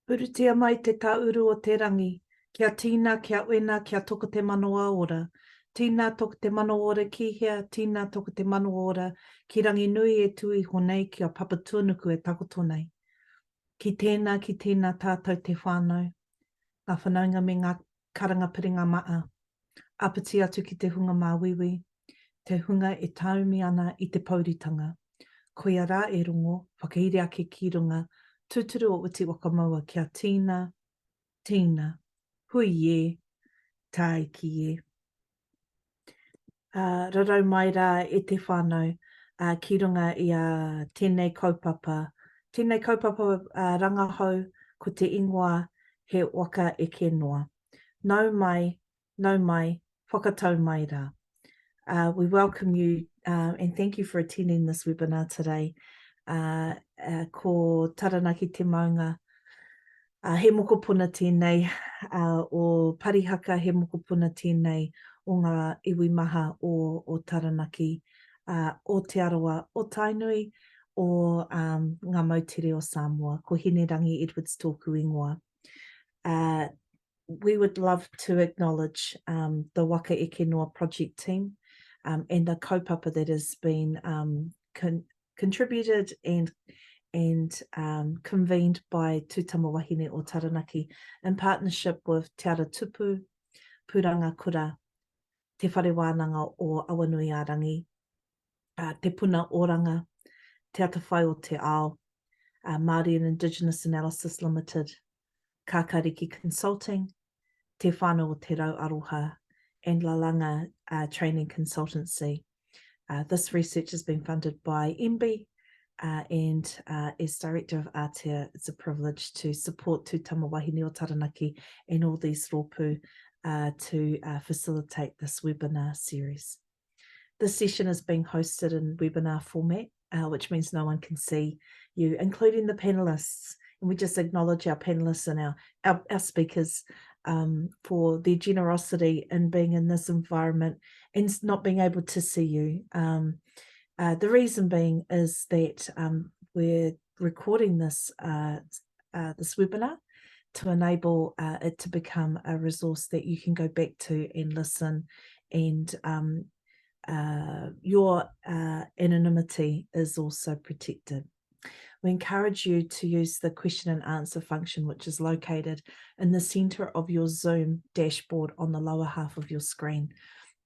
Urutia mai te tauru o te rangi. Kia tīna, kia wena, kia toko te manoa ora. Tīna toko te manoa ora ki hea, tīna toko te manoa ora ki rangi nui e tui honei kia papatuanuku e takoto nei. Ki tēnā tātou te whānau. Ngā whanaunga me ngā karanga piringa maa. Apati atu ki te hunga māwiwi. Te hunga e taumi ana i te pauritanga. Koia rā e rongo, whakaire ake ki runga, tūturu o uti wakamaua kia tīna, hui e, tai ki e. Rarau mai rā e te whānau, ki runga i a tēnei kaupapa. Tēnei kaupapa rangahau ko te ingoa he waka e ke noa. Nau mai, whakatau mai rā. We welcome you and thank you for attending this webinar today. Ko taranaki te maunga. He mokopuna tēnei, o parihaka he mokopuna tēnei o ngā iwi maha o taranaki, o te aroa o Tainui, o ngā mautere o Samoa, ko Hinerangi Edwards tōku ingoa. We would love to acknowledge the Waka Eke Noa project team and the kaupapa that has been contributed and convened by Tūtama Wahine o Taranaki in partnership with Te Ara Tupu, Pūranga Kura, Te Whare Wānanga o Awanui Ārangi, Te Puna Oranga, Te Atawhai o Te Ao, Māori and Indigenous Analysis Limited, Kākariki Consulting, Te Whānau o Te Rau Aroha, and Lalanga Training Consultancy. This research has been funded by MB, and as Director of Aotea, it's a privilege to support Tūtama Wahine o Taranaki and all these rōpū to facilitate this webinar series. This session is being hosted in webinar format, which means no one can see you, including the panelists. And we just acknowledge our panelists and our speakers for their generosity in being in this environment and not being able to see you. The reason being is that we're recording this this webinar to enable it to become a resource that you can go back to and listen, and your anonymity is also protected. We encourage you to use the question and answer function, which is located in the center of your Zoom dashboard on the lower half of your screen.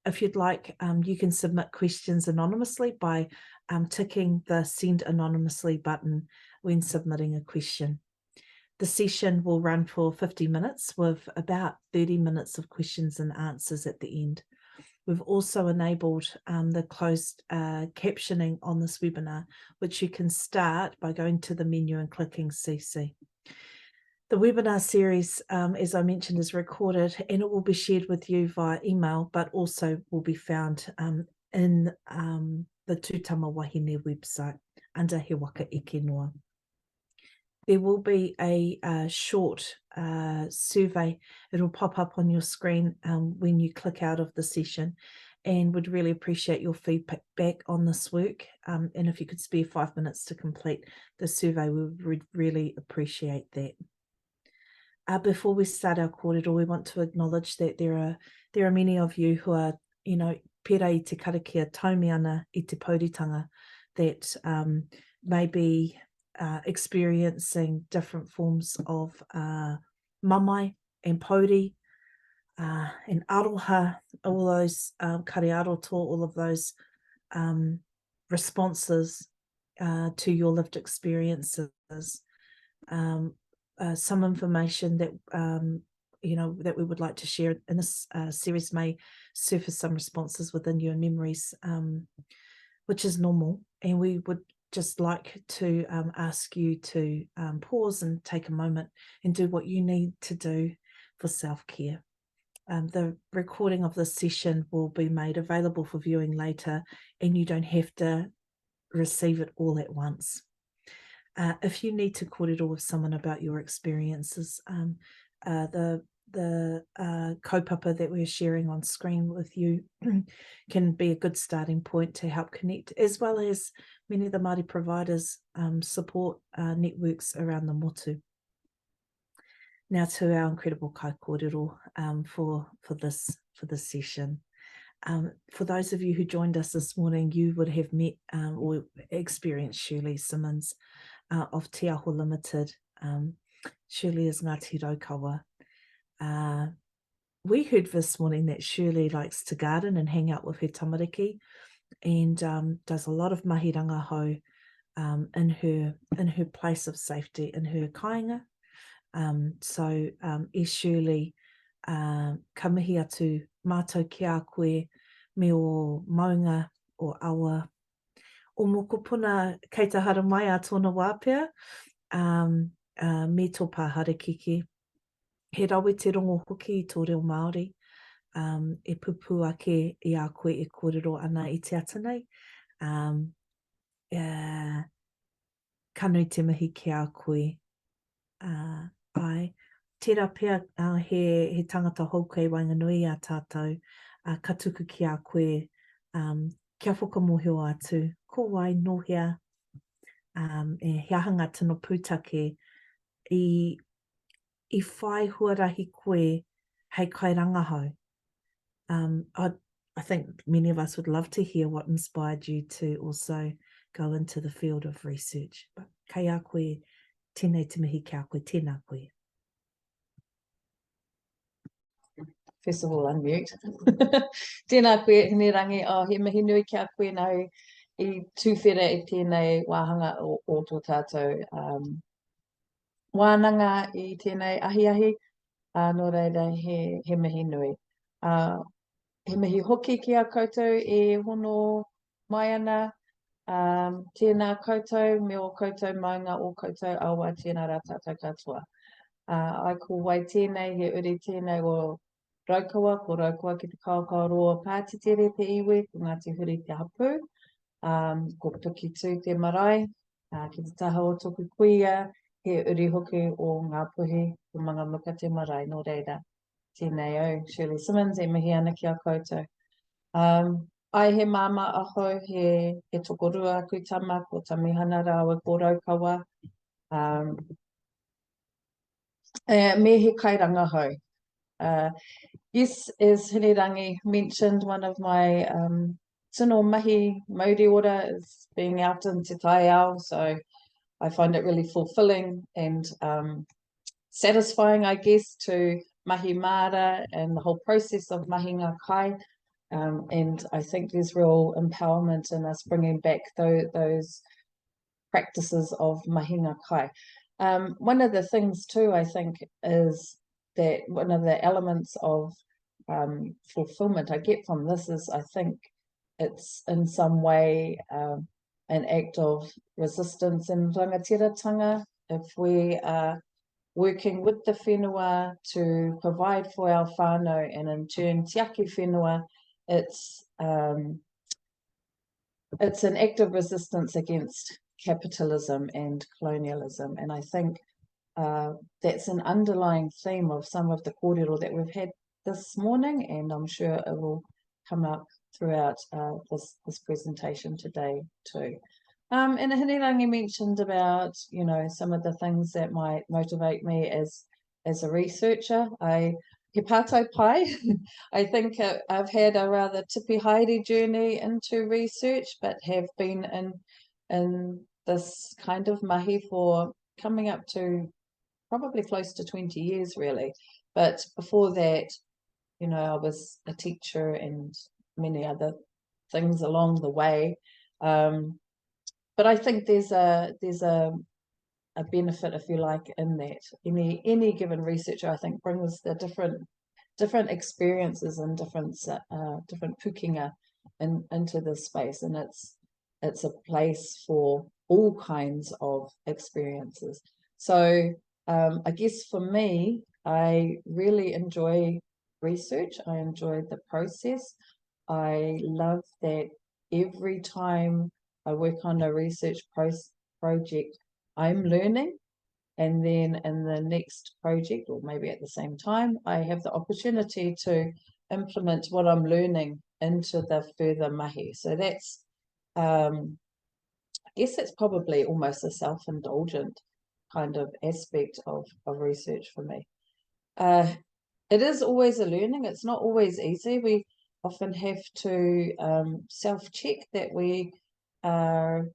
If you'd like, you can submit questions anonymously by ticking the Send Anonymously button when submitting a question. The session will run for 50 minutes with about 30 minutes of questions and answers at the end. We've also enabled the closed captioning on this webinar, which you can start by going to the menu and clicking CC. The webinar series, as I mentioned, is recorded and it will be shared with you via email, but also will be found in the Tūtama Wahine website under He Waka Eke Noa. There will be a short survey. It'll pop up on your screen when you click out of the session, and would really appreciate your feedback on this work. And if you could spare 5 minutes to complete the survey, we would really appreciate that. Before we start our kōrero, we want to acknowledge that there are many of you who are, pera I te karakia taumi ana I te pauritanga that may be experiencing different forms of mamai and pauri and aroha, all those kariaroto, all of those responses to your lived experiences. Some information that that we would like to share in this series may surface some responses within your memories, which is normal, and we would just like to ask you to pause and take a moment and do what you need to do for self-care. The recording of this session will be made available for viewing later, and you don't have to receive it all at once. If you need to kōrero with someone about your experiences, the kaupapa that we're sharing on screen with you can be a good starting point to help connect, as well as many of the Māori providers support networks around the motu. Now to our incredible kai kōrero for this session. For those of you who joined us this morning, you would have met or experienced Shirley Simmonds of Te Aho Limited. Shirley is Ngāti Raukawa. We heard this morning that Shirley likes to garden and hang out with her tamariki, and does a lot of mahiranga hou in her place of safety, in her kāinga. So Shirley, ka mihi atu mātou ki a koe me o maunga o awa o mokopuna kei te hara mai a tōna wāpea me tō pāhara kiki. He rawe te rongo hoki i tō reo Māori, e pupu ake i a koe e kōrero ana i te ata nei. Kanui te mihi ki a koe. Ai, tērā pia he tangata haukai wainganui a tātou, ka tuku ki a koe, kia whakamohio atu, ko wai nohea, e he ahanga tino pūtake i whai huarahi koe hei kai rangahau. I think many of us would love to hear what inspired you to also go into the field of research. But kei a koe, tēnei te mihi ki a koe, tēnā koe. First of all, unmute. Tēnā koe, hini rangi, he mihi nui ki a koe nau I tūwhera I tēnei wāhanga o tō tātou wānanga I tēnei ahi, nō reira he mihi nui. He mihi hoki ki a koutou e hono mai ana, tēnā koutou, me o koutou maunga o koutou awa tēnā rā tātou katoa. Ai ko wai tēnei, he uri tēnei o Raukawa, ko Raukawa ki te kaukauroa pātitere te iwi, ko Ngāti Huri te hapū, ko Tuki tū te marae, ki te taha o tuku kuia, he uri hoki o ngā puhi, ko mga muka te marae, nō reira. Tēnei au, Shirley Simmonds, e mihi ana ki a koutou. Ai he māma aho, he tokorua aku tama, ko Tamihana rāua ko Raukawa. Me he kairanga hou. Yes, as Hinirangi mentioned, one of my tino mahi mauri ora is being out in te tai ao, so I find it really fulfilling and satisfying, I guess, to mahi mara and the whole process of mahi ngā kai. And I think there's real empowerment in us bringing back those practices of mahi ngā kai. One of the things too, I think, is that one of the elements of fulfillment I get from this is I think it's in some way an act of resistance and rangatiratanga. If we are working with the whenua to provide for our whānau and in turn tiaki whenua, it's an act of resistance against capitalism and colonialism. And I think that's an underlying theme of some of the kōrero that we've had this morning, and I'm sure it will come up throughout this presentation today too. And Hinirangi mentioned about, you know, some of the things that might motivate me as a researcher. He pātai pai. I think I've had a rather tipi haere journey into research, but have been in this kind of mahi for coming up to probably close to 20 years really. But before that, you know, I was a teacher and many other things along the way. But I think there's a benefit, if you like, in that. Any given researcher, I think, brings the different experiences and different pukinga into this space, and it's a place for all kinds of experiences. So I guess for me, I really enjoy research. I enjoy the process. I love that every time I work on a research project, I'm learning. And then in the next project, or maybe at the same time, I have the opportunity to implement what I'm learning into the further mahi. So that's, I guess that's probably almost a self-indulgent kind of aspect of research for me. It is always a learning. It's not always easy. We often have to self-check that we are,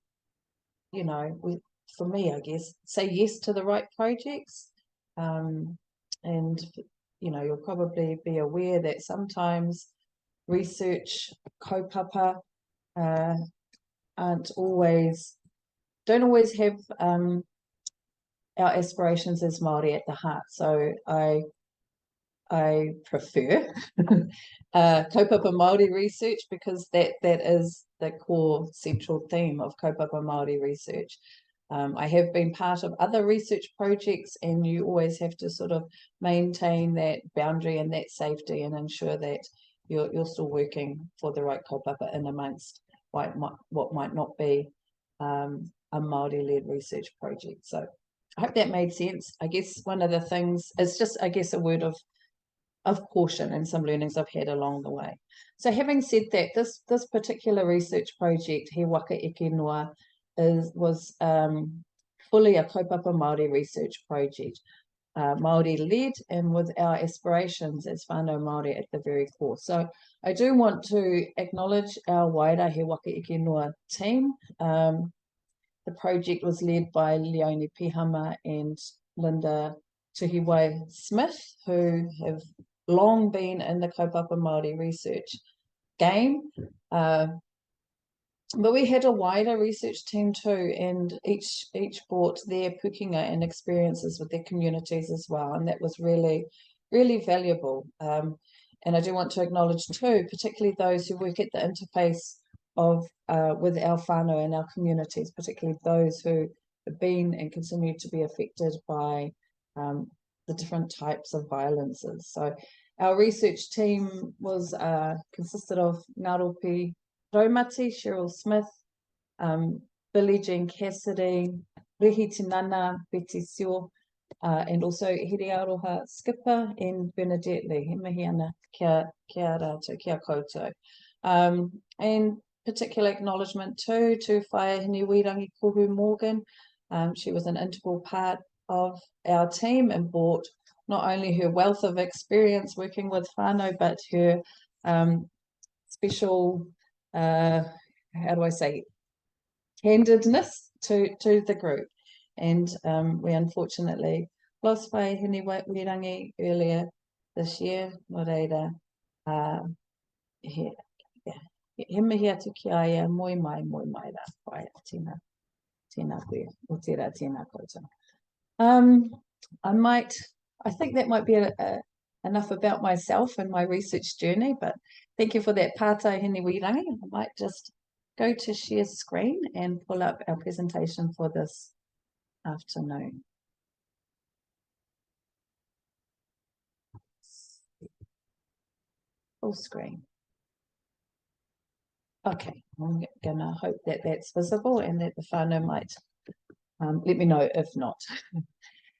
for me, I guess, say yes to the right projects. And, you'll probably be aware that sometimes research kaupapa don't always have our aspirations as Māori at the heart. So I prefer kaupapa Māori research, because that is the core central theme of kaupapa Māori research. I have been part of other research projects, and you always have to sort of maintain that boundary and that safety and ensure that you're still working for the right kaupapa in amongst what might not be a Māori-led research project. So I hope that made sense. I guess one of the things is just, I guess, a word of caution and some learnings I've had along the way. So having said that, this particular research project, He Waka Eke Noa, was fully a kaupapa Māori research project, Māori-led and with our aspirations as whānau Māori at the very core. So I do want to acknowledge our wider He Waka Eke Noa team. The project was led by Leonie Pihama and Linda Tuhiwai Smith, who have long been in the kaupapa Māori research game. But we had a wider research team too, and each brought their pukinga and experiences with their communities as well, and that was really, really valuable. And I do want to acknowledge too, particularly those who work at the interface of with our whānau and our communities, particularly those who have been and continue to be affected by the different types of violences. So our research team was consisted of Ngaropi Raumati, Cheryl Smith, Billie Jean Cassidy, Rihi Tinana, Betty Sio, and also Hiri Aroha Skipper and Bernadette Lee. He mihi ana kia rātou, kia koutou. And particular acknowledgement too to Whaiahini Wirangi Kohu Morgan. She was an integral part of our team and brought not only her wealth of experience working with whānau, but her special, how do I say, candidness to the group. And we unfortunately lost Whaiahini Wirangi earlier this year. Nō reira, he mihi atu ki aia, moi mai rā, whai, tēnā koe, o tērā tēnā koutou. I think that might be enough about myself and my research journey, but thank you for that pātaihini wirangi. I might just go to share screen and pull up our presentation for this afternoon. Full screen. Okay, I'm gonna hope that that's visible and that the whānau might let me know if not.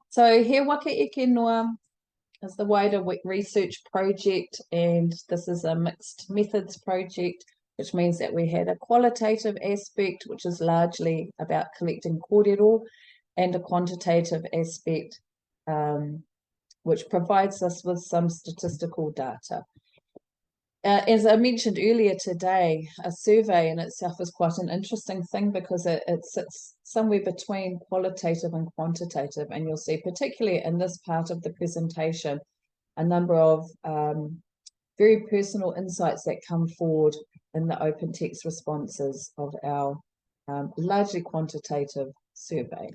So He Waka Eke Noa is the wider research project, and this is a mixed methods project, which means that we had a qualitative aspect, which is largely about collecting kōrero, and a quantitative aspect, which provides us with some statistical data. As I mentioned earlier today, a survey in itself is quite an interesting thing, because it sits somewhere between qualitative and quantitative, and you'll see particularly in this part of the presentation a number of very personal insights that come forward in the open text responses of our largely quantitative survey.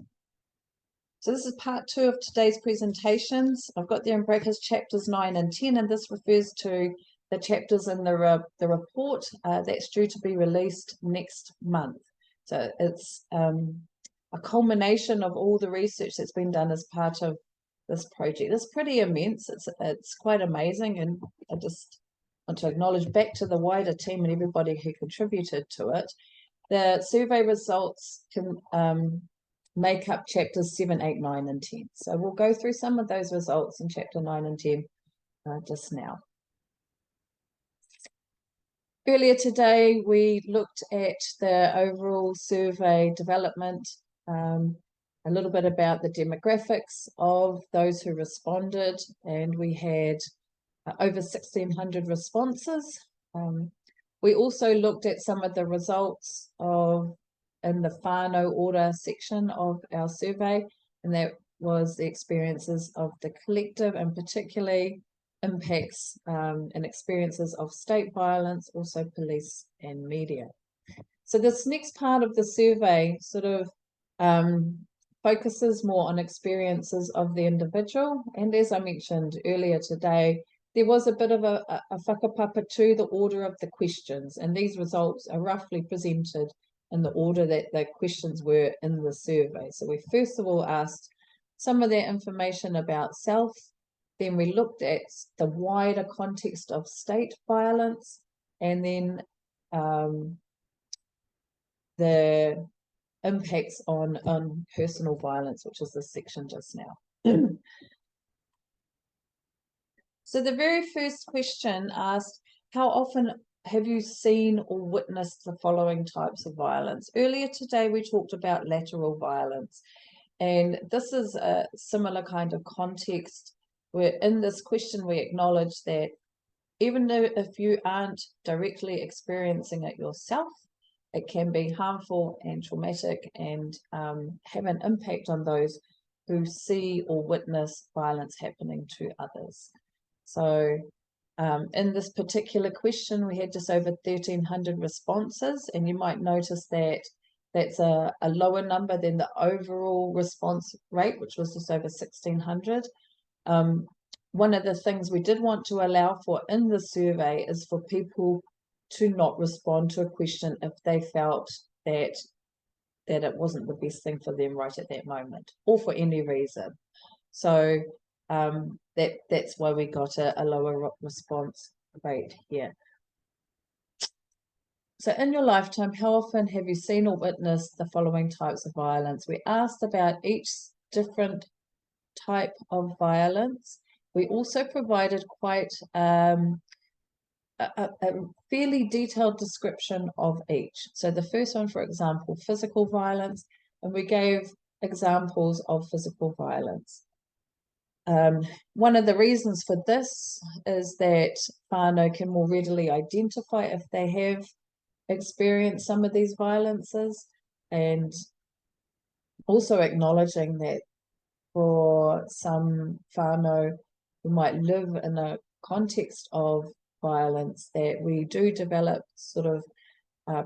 So this is part 2 of today's presentations. I've got there in brackets chapters 9 and 10, and this refers to the chapters in the report that's due to be released next month. So it's a culmination of all the research that's been done as part of this project. It's pretty immense. It's quite amazing, and I just want to acknowledge back to the wider team and everybody who contributed to it. The survey results can make up chapters 7, 8, 9, and 10. So we'll go through some of those results in chapter 9 and 10 just now. Earlier today, we looked at the overall survey development a little bit about the demographics of those who responded, and we had over 1,600 responses. We also looked at some of the results in the whānau order section of our survey, and that was the experiences of the collective, and particularly impacts and experiences of state violence, also police and media. So this next part of the survey sort of focuses more on experiences of the individual. And as I mentioned earlier today, there was a bit of a whakapapa to the order of the questions, and these results are roughly presented in the order that the questions were in the survey. So we first of all asked some of that information about self, then we looked at the wider context of state violence, and then the impacts on personal violence, which is this section just now. So the very first question asked, how often have you seen or witnessed the following types of violence? Earlier today, we talked about lateral violence, and this is a similar kind of context where in this question, we acknowledge that even though if you aren't directly experiencing it yourself, it can be harmful and traumatic and have an impact on those who see or witness violence happening to others. So in this particular question, we had just over 1,300 responses, and you might notice that that's a lower number than the overall response rate, which was just over 1,600. One of the things we did want to allow for in the survey is for people to not respond to a question if they felt that it wasn't the best thing for them right at that moment, or for any reason. So that's why we got a lower response rate here. So in your lifetime, how often have you seen or witnessed the following types of violence? We asked about each different type of violence. We also provided quite a fairly detailed description of each. So the first one, for example, physical violence, and we gave examples of physical violence. One of the reasons for this is that whānau can more readily identify if they have experienced some of these violences, and also acknowledging that for some whānau who might live in a context of violence, that we do develop sort of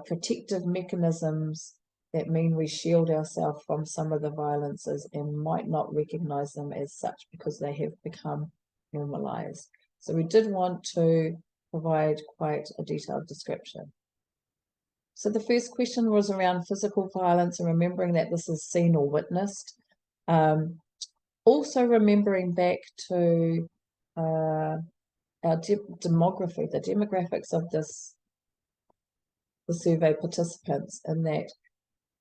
protective mechanisms that mean we shield ourselves from some of the violences and might not recognize them as such because they have become normalized. So we did want to provide quite a detailed description. So the first question was around physical violence and remembering that this is seen or witnessed. Also remembering back to our demography, the demographics of the survey participants, and that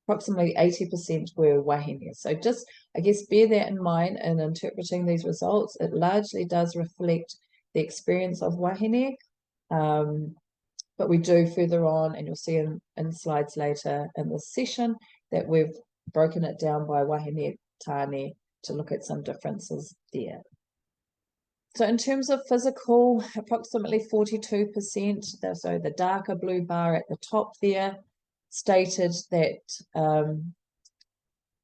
approximately 80% were wahine. So just, I guess, bear that in mind in interpreting these results. It largely does reflect the experience of wahine, but we do further on, and you'll see in slides later in this session, that we've broken it down by wahine tāne to look at some differences there. So in terms of physical, approximately 42%, so the darker blue bar at the top there, stated that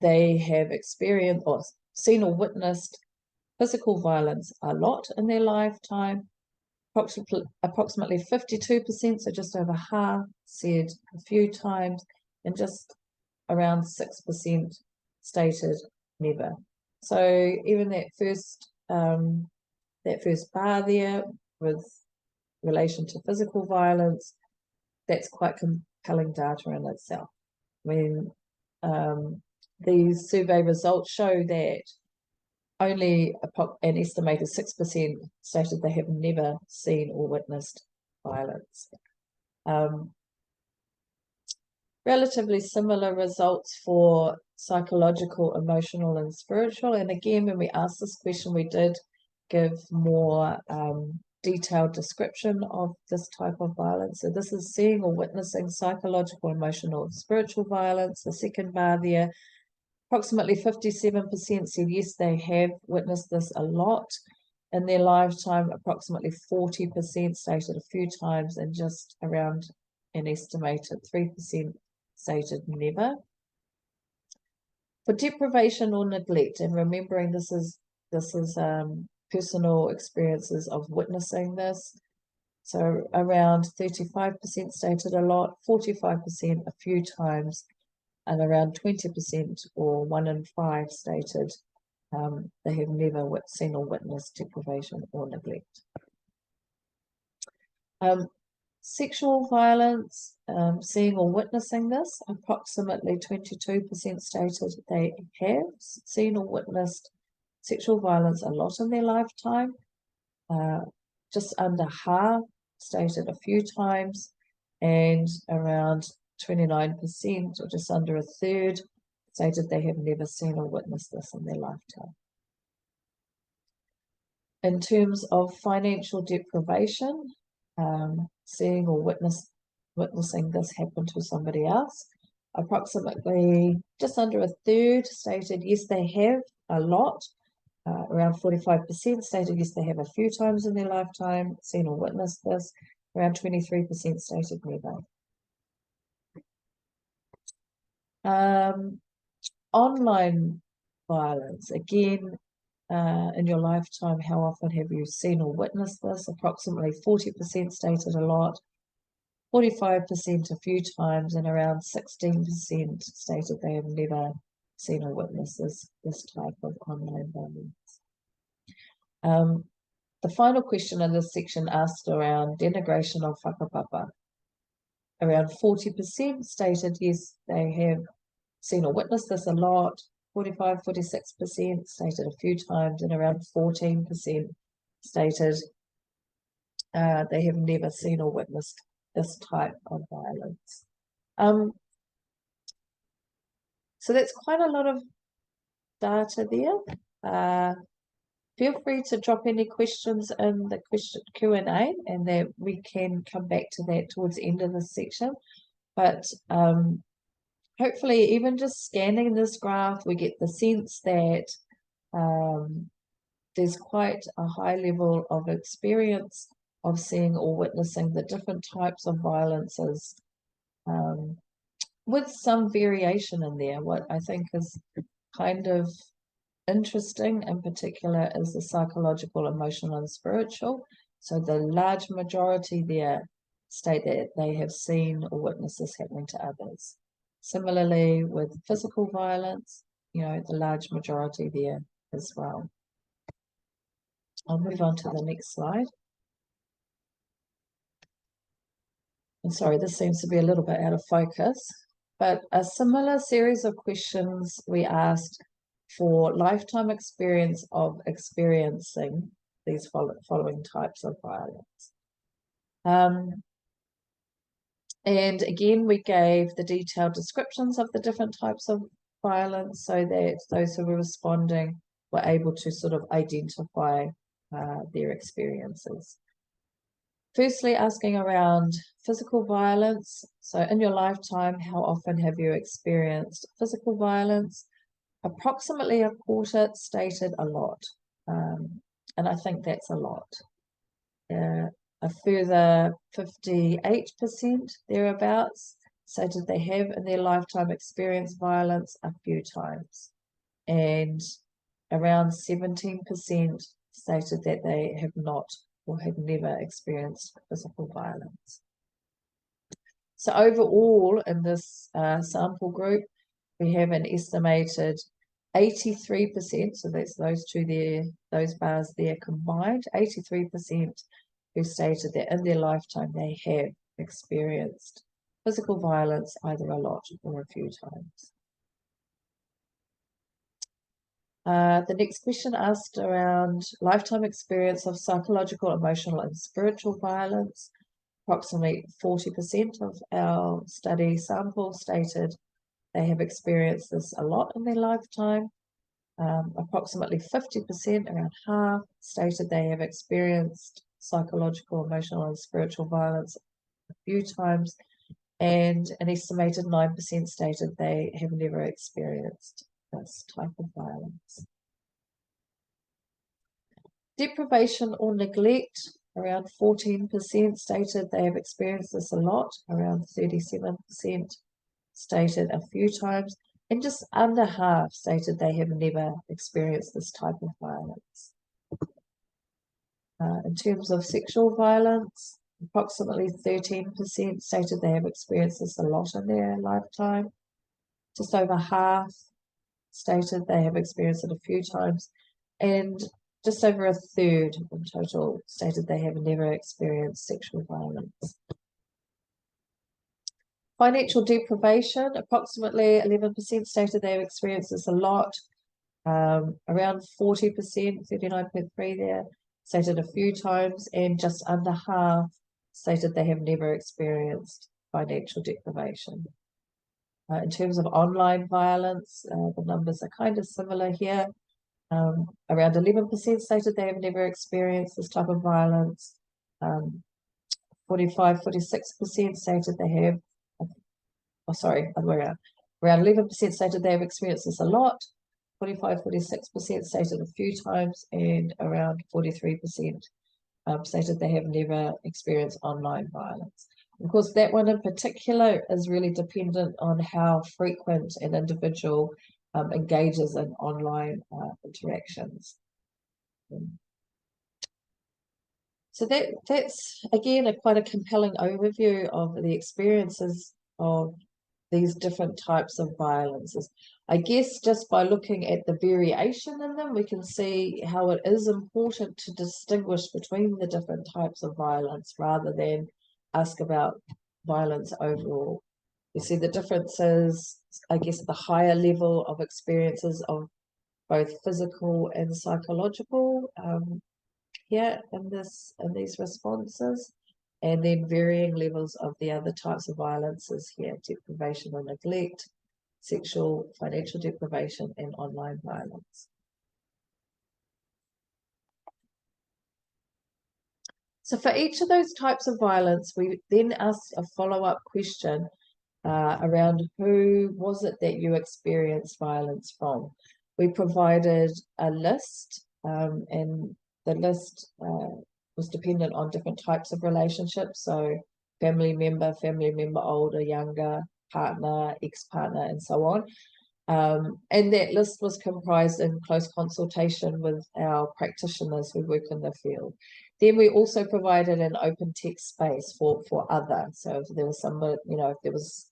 they have experienced or seen or witnessed physical violence a lot in their lifetime. Approximately 52%, so just over half, said a few times, and just around 6% stated never. So even that first bar there with relation to physical violence, that's quite compelling data in itself. When these survey results show that only an estimated 6% stated they have never seen or witnessed violence. Relatively similar results for psychological, emotional, and spiritual. And again, when we asked this question, we did give more detailed description of this type of violence. So this is seeing or witnessing psychological, emotional, spiritual violence. The second bar there, Approximately 57% said yes, they have witnessed this a lot in their lifetime. Approximately 40% stated a few times, and just around an estimated 3% stated never. For deprivation or neglect, and remembering this is personal experiences of witnessing this. So around 35% stated a lot, 45% a few times, and around 20% or 1 in 5 stated they have never seen or witnessed deprivation or neglect. Sexual violence, seeing or witnessing this, approximately 22% stated they have seen or witnessed sexual violence a lot in their lifetime. Just under half stated a few times, and around 29%, or just under a third, stated they have never seen or witnessed this in their lifetime. In terms of financial deprivation, seeing or witnessing this happen to somebody else, approximately just under a third stated yes, they have a lot. Around 45% stated yes, they have a few times in their lifetime seen or witnessed this. Around 23% stated never. Online violence, again, in your lifetime, how often have you seen or witnessed this? Approximately 40% stated a lot, 45% a few times, and around 16% stated they have never seen or witnessed this type of online violence. The final question in this section asked around denigration of whakapapa. Around 40% stated yes, they have seen or witnessed this a lot. 46% stated a few times, and around 14% stated they have never seen or witnessed this type of violence. So that's quite a lot of data there. Feel free to drop any questions in the Q&A, and that we can come back to that towards the end of this section. But hopefully, even just scanning this graph, we get the sense that there's quite a high level of experience of seeing or witnessing the different types of violences, with some variation in there. What I think is kind of interesting in particular is the psychological, emotional, and spiritual. So the large majority there state that they have seen or witnessed this happening to others. Similarly, with physical violence, the large majority there as well. I'll move on to the next slide. I'm sorry, this seems to be a little bit out of focus, but a similar series of questions we asked for lifetime experience of experiencing these following types of violence. And again, we gave the detailed descriptions of the different types of violence so that those who were responding were able to sort of identify their experiences. Firstly, asking around physical violence. So in your lifetime, how often have you experienced physical violence? Approximately a quarter stated a lot. And I think that's a lot. A further 58% thereabouts stated they have in their lifetime experienced violence a few times. And around 17% stated that they have not or had never experienced physical violence. So overall, in this sample group, we have an estimated 83%, so that's those two there, those bars there combined, 83% who stated that in their lifetime they have experienced physical violence either a lot or a few times. The next question asked around lifetime experience of psychological, emotional, and spiritual violence. Approximately 40% of our study sample stated they have experienced this a lot in their lifetime. Approximately 50%, around half, stated they have experienced psychological, emotional, and spiritual violence a few times, and an estimated 9% stated they have never experienced this type of violence. Deprivation or neglect, around 14% stated they have experienced this a lot, around 37% stated a few times, and just under half stated they have never experienced this type of violence. In terms of sexual violence, approximately 13% stated they have experienced this a lot in their lifetime. Just over half stated they have experienced it a few times, and just over a third in total stated they have never experienced sexual violence. Financial deprivation, approximately 11% stated they have experienced this a lot. Around 40%, 39.3 there, stated a few times, and just under half stated they have never experienced financial deprivation. In terms of online violence, the numbers are kind of similar here. Around 11% stated they have never experienced this type of violence. 46% stated they have, other way around. Around 11% stated they have experienced this a lot. 46% stated a few times, and around 43% stated they have never experienced online violence. Of course, that one in particular is really dependent on how frequent an individual engages in online interactions. So that's again quite a compelling overview of the experiences of these different types of violences. I guess just by looking at the variation in them, we can see how it is important to distinguish between the different types of violence rather than ask about violence overall. You see the differences, I guess, at the higher level of experiences of both physical and psychological here in these responses, and then varying levels of the other types of violences here: deprivation or neglect, sexual, financial deprivation, and online violence. So for each of those types of violence, we then asked a follow-up question around who was it that you experienced violence from. We provided a list, and the list was dependent on different types of relationships. So family member older, younger, partner, ex-partner, and so on. And that list was comprised in close consultation with our practitioners who work in the field. Then we also provided an open text space for other. So if there was somebody, if there was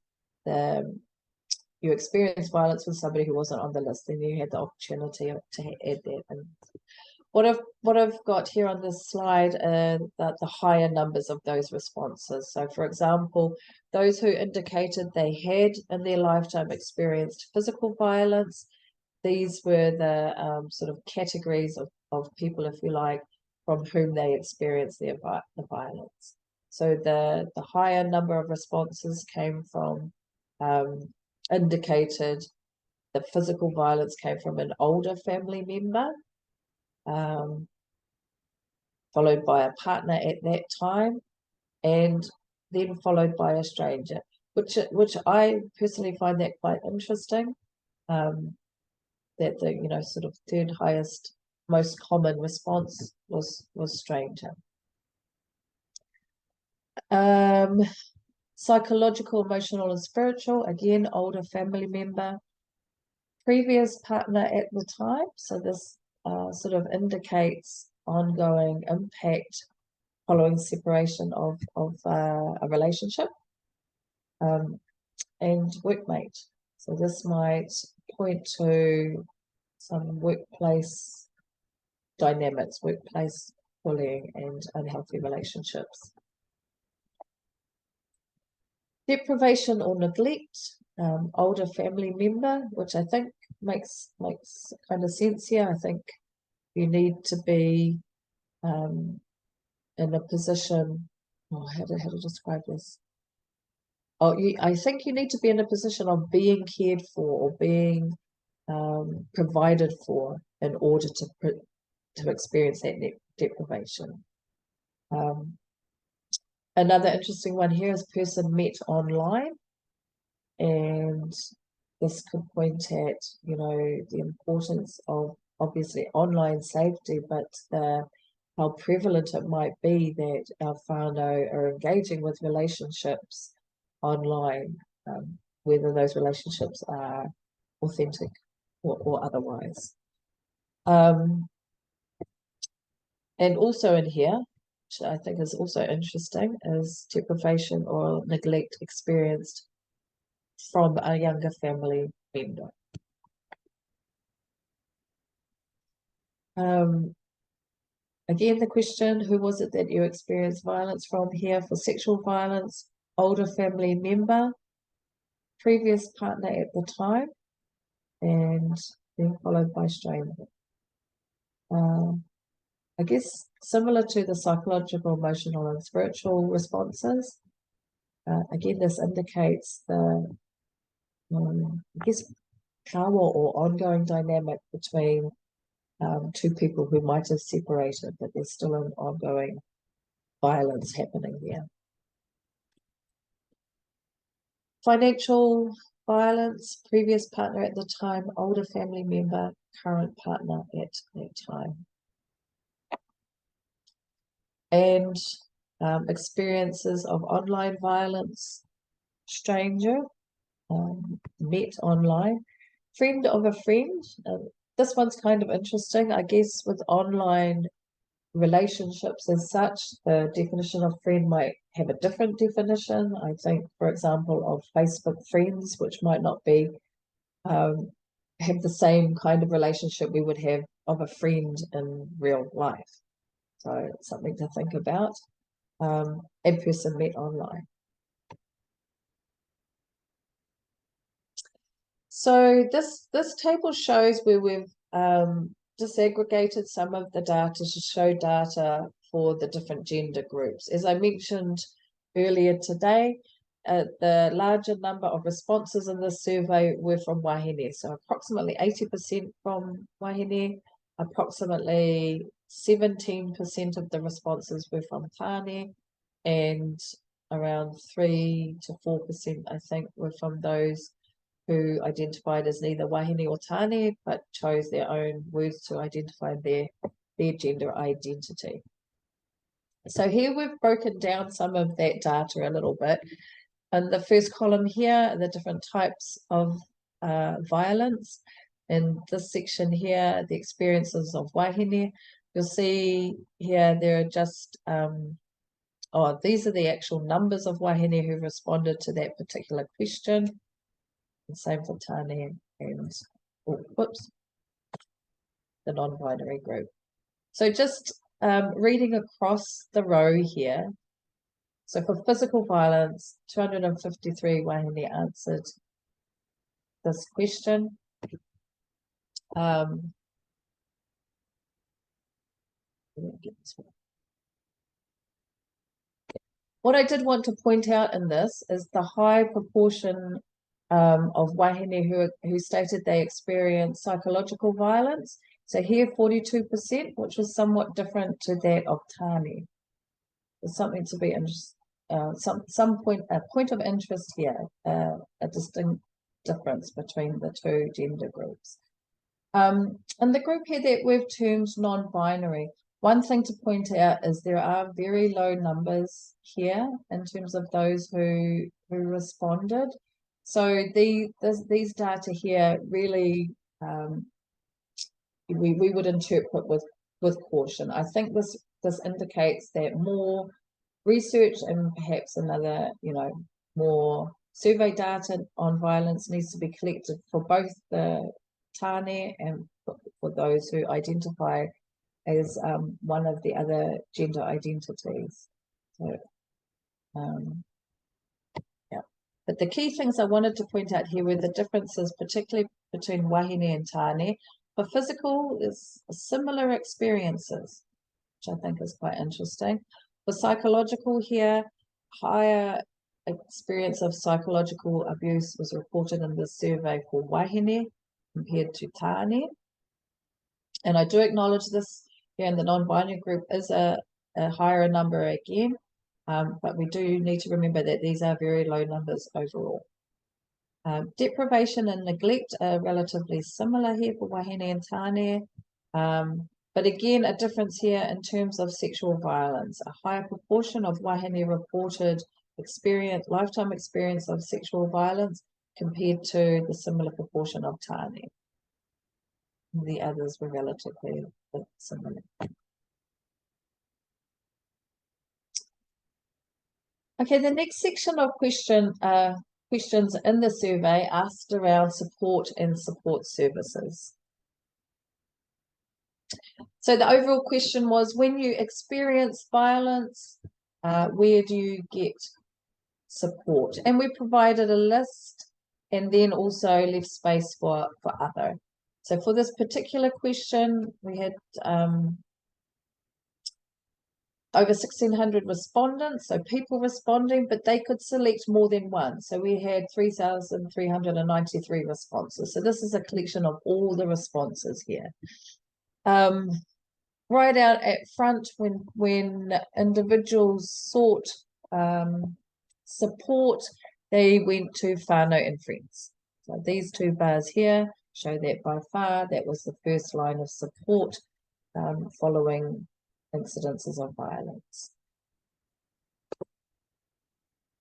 you experienced violence with somebody who wasn't on the list, then you had the opportunity to add that. And what I've got here on this slide are the higher numbers of those responses. So for example, those who indicated they had in their lifetime experienced physical violence, these were the sort of categories of people, if you like, from whom they experienced the violence. So the higher number of responses came from indicated the physical violence came from an older family member, followed by a partner at that time, and then followed by a stranger, which I personally find that quite interesting. That the sort of third highest, most common response was stranger. Psychological, emotional, and spiritual, again, older family member, previous partner at the time. So this sort of indicates ongoing impact following separation of a relationship, and workmate. So this might point to some workplace dynamics, workplace bullying, and unhealthy relationships. Deprivation or neglect, older family member, which I think makes kind of sense here. I think you need to be in a position, how to describe this? I think you need to be in a position of being cared for or being provided for in order to experience that deprivation. Another interesting one here is person met online, and this could point at, you know, the importance of obviously online safety, but how prevalent it might be that our whānau are engaging with relationships online, whether those relationships are authentic or otherwise. And also in here, which I think is also interesting, is deprivation or neglect experienced from a younger family member. Again, the question, who was it that you experienced violence from here? For sexual violence, older family member, previous partner at the time, and then followed by stranger. I guess similar to the psychological, emotional, and spiritual responses. Again, this indicates the, I guess, power or ongoing dynamic between two people who might have separated, but there's still an ongoing violence happening there. Financial violence, previous partner at the time, older family member, current partner at that time. And experiences of online violence, stranger, met online, friend of a friend. This one's kind of interesting, I guess, with online relationships as such. The definition of friend might have a different definition. I think, for example, of Facebook friends, which might not be have the same kind of relationship we would have of a friend in real life. So it's something to think about. In person met online. So this table shows where we've disaggregated some of the data to show data for the different gender groups. As I mentioned earlier today, the larger number of responses in this survey were from wahine. So approximately 80% from wahine, approximately 17% of the responses were from tāne, and around 3 to 4%, I think, were from those who identified as neither wahine or tāne, but chose their own words to identify their gender identity. So here we've broken down some of that data a little bit. In the first column here, the different types of violence. In this section here, the experiences of wahine. You'll see here there are just, these are the actual numbers of wahine who responded to that particular question. And same for tāne and, the non-binary group. So just reading across the row here. So for physical violence, 253 wahine answered this question. What I did want to point out in this is the high proportion of wahine who stated they experienced psychological violence. So here 42%, which was somewhat different to that of tāne. There's something to be interested. A point of interest here, a distinct difference between the two gender groups. And the group here that we've termed non-binary, one thing to point out is there are very low numbers here in terms of those who responded. So these data here really we would interpret with caution. I think this indicates that more research and perhaps another, more survey data on violence needs to be collected for both the tāne and for those who identify as one of the other gender identities. So, yeah. But the key things I wanted to point out here were the differences, particularly between wahine and tāne. For physical, is similar experiences, which I think is quite interesting. For psychological here, higher experience of psychological abuse was reported in this survey for wahine compared to tāne. And I do acknowledge this here in the non-binary group is a higher number again, but we do need to remember that these are very low numbers overall. Deprivation and neglect are relatively similar here for wahine and tane. But again, a difference here in terms of sexual violence. A higher proportion of wahine reported lifetime experience of sexual violence compared to the similar proportion of tane. The others were relatively similar. Okay, the next section of questions in the survey asked around support and support services. So the overall question was, when you experience violence, where do you get support? And we provided a list and then also left space for other. So for this particular question, we had over 1,600 respondents, so people responding, but they could select more than one. So we had 3,393 responses. So this is a collection of all the responses here. Right out at front, when individuals sought support, they went to whānau and friends. So these two bars here show that by far that was the first line of support following incidences of violence.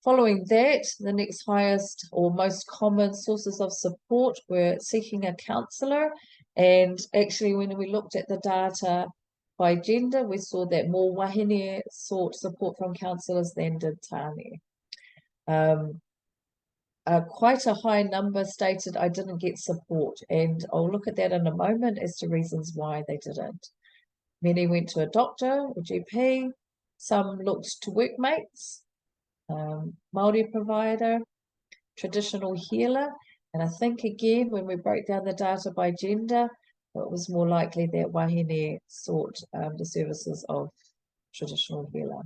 Following that, the next highest or most common sources of support were seeking a counsellor. And actually, when we looked at the data by gender, we saw that more wahine sought support from counsellors than did tane. Quite a high number stated, I didn't get support, and I'll look at that in a moment as to reasons why they didn't. Many went to a doctor, a GP, some looked to workmates, Māori provider, traditional healer, and I think again, when we broke down the data by gender, it was more likely that wahine sought the services of traditional healer.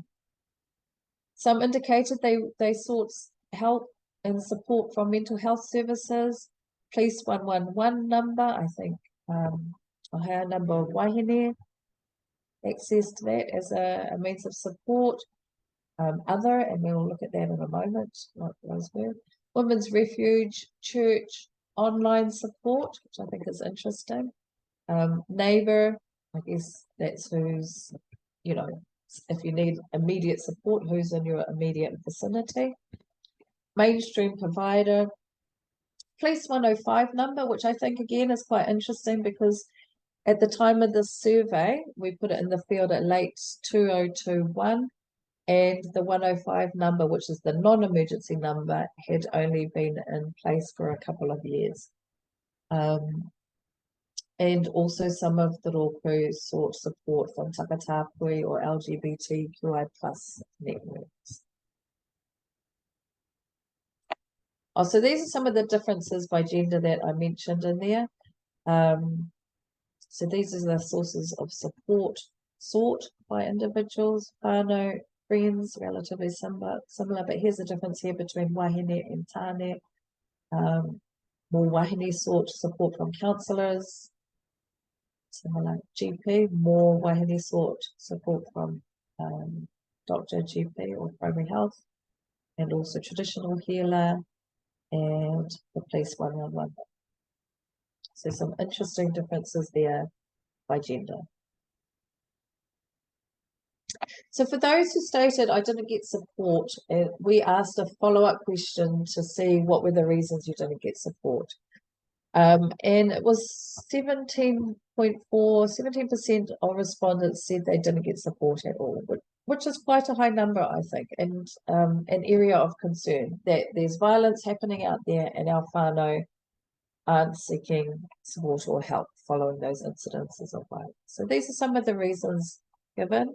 Some indicated they sought help and support from mental health services, police 111 number, I think a higher number of wahine accessed that as a means of support. Other, and we'll look at that in a moment, what those were. Women's Refuge, church, online support, which I think is interesting. Neighbour, I guess that's who's, if you need immediate support, who's in your immediate vicinity. Mainstream provider, police 105 number, which I think again is quite interesting because at the time of this survey, we put it in the field at late 2021, and the 105 number, which is the non-emergency number, had only been in place for a couple of years. And also some of the rōpū sought support from takatapui or LGBTQI+ networks. Oh, so these are some of the differences by gender that I mentioned in there. So these are the sources of support sought by individuals, whānau, friends, relatively similar, but here's the difference here between wahine and tane. More wahine sought support from counsellors, similar GP, more wahine sought support from doctor, GP or primary health, and also traditional healer and the police 111. So some interesting differences there by gender. So for those who stated, I didn't get support, we asked a follow-up question to see what were the reasons you didn't get support. And it was 17% of respondents said they didn't get support at all, which is quite a high number, I think, and an area of concern that there's violence happening out there and our whānau aren't seeking support or help following those incidences of violence. So these are some of the reasons given.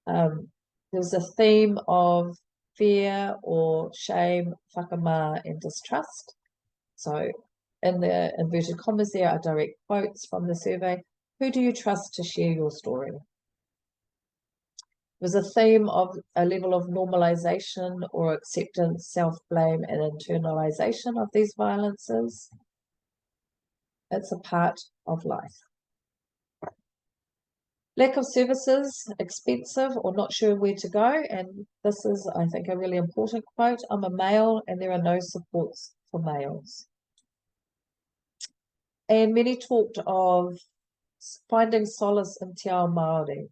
There's a theme of fear or shame, whakamā, and distrust. So in the inverted commas there are direct quotes from the survey. Who do you trust to share your story? There's a theme of a level of normalization or acceptance, self-blame, and internalization of these violences. It's a part of life. Lack of services, expensive, or not sure where to go. And this is, I think, a really important quote. I'm a male and there are no supports for males. And many talked of finding solace in te ao Māori.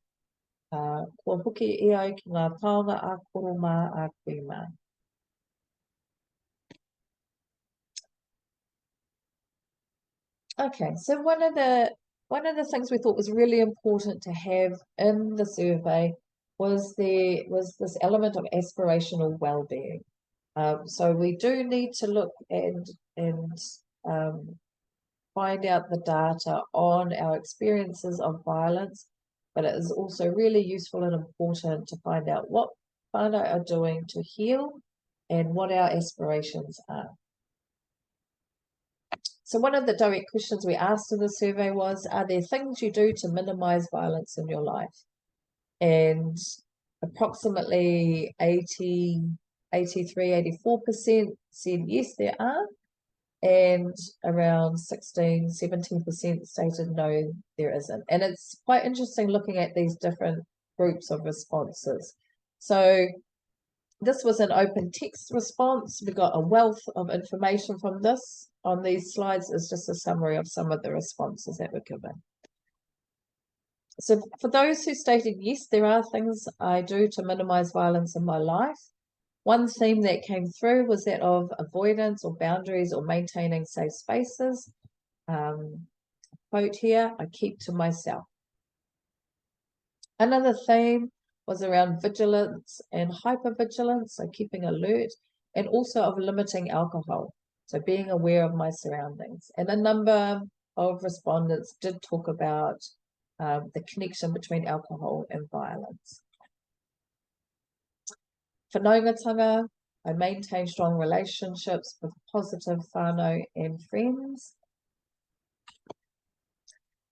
Kua hoki e ai ki ngā taonga a koromā a kuima. Okay, so one of the things we thought was really important to have in the survey was this element of aspirational well-being. So we do need to look and find out the data on our experiences of violence, but it is also really useful and important to find out what whānau are doing to heal and what our aspirations are. So one of the direct questions we asked in the survey was, are there things you do to minimize violence in your life? And approximately 83, 84% said yes, there are. And around 16, 17% stated no, there isn't. And it's quite interesting looking at these different groups of responses. So this was an open text response. We got a wealth of information from this. On these slides is just a summary of some of the responses that were given. So for those who stated yes, there are things I do to minimize violence in my life. One theme that came through was that of avoidance or boundaries or maintaining safe spaces. Quote here, I keep to myself. Another theme was around vigilance and hypervigilance, so keeping alert, and also of limiting alcohol, so being aware of my surroundings. And a number of respondents did talk about the connection between alcohol and violence. Whanaungatanga, I maintain strong relationships with positive whānau and friends.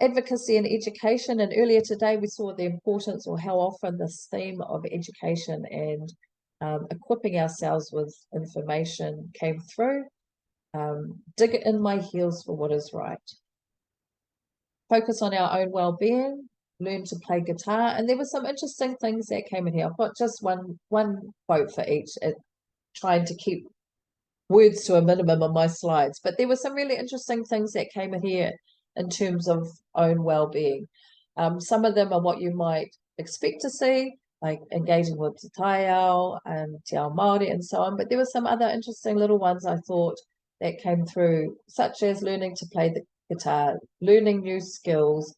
Advocacy and education, and earlier today we saw the importance or how often this theme of education and equipping ourselves with information came through. Dig in my heels for what is right. Focus on our own well-being, learn to play guitar, and there were some interesting things that came in here. I've got just one quote for each, trying to keep words to a minimum on my slides, but there were some really interesting things that came in here in terms of own well-being. Some of them are what you might expect to see, like engaging with te taiao and te ao Māori and so on, but there were some other interesting little ones I thought that came through, such as learning to play the guitar, learning new skills,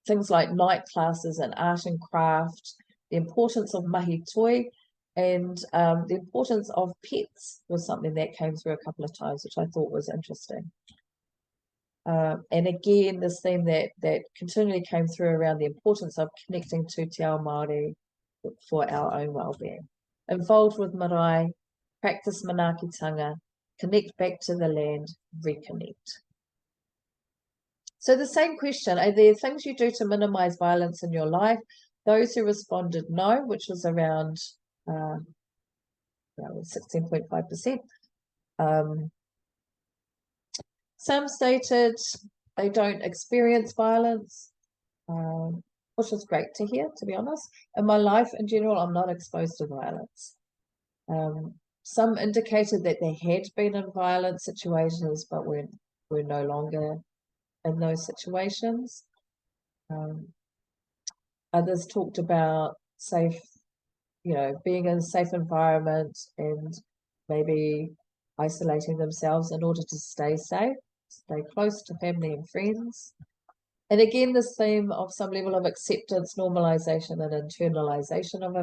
things like night classes and art and craft, the importance of mahi toi, and the importance of pets was something that came through a couple of times, which I thought was interesting. And again, this theme that continually came through around the importance of connecting to te ao Māori for our own well-being. Involved with marae, practice manaakitanga, connect back to the land, reconnect. So the same question, are there things you do to minimize violence in your life? Those who responded no, which was around 16.5%. Some stated they don't experience violence, which is great to hear, to be honest. In my life in general, I'm not exposed to violence. Some indicated that they had been in violent situations, but we're no longer in those situations. Others talked about safe, being in a safe environment and maybe isolating themselves in order to stay safe, stay close to family and friends. And again, this theme of some level of acceptance, normalization, and internalization of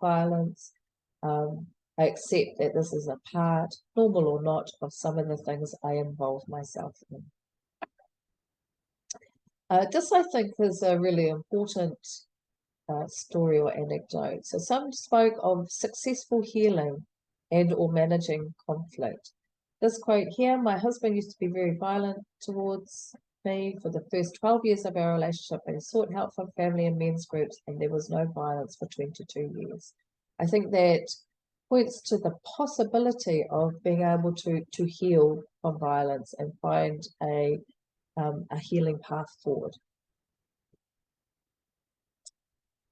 violence. I accept that this is a part, normal or not, of some of the things I involve myself in. This, I think, is a really important story or anecdote. So some spoke of successful healing and or managing conflict. This quote here, my husband used to be very violent towards me for the first 12 years of our relationship, and he sought help from family and men's groups, and there was no violence for 22 years. I think that points to the possibility of being able to heal from violence and find a healing path forward.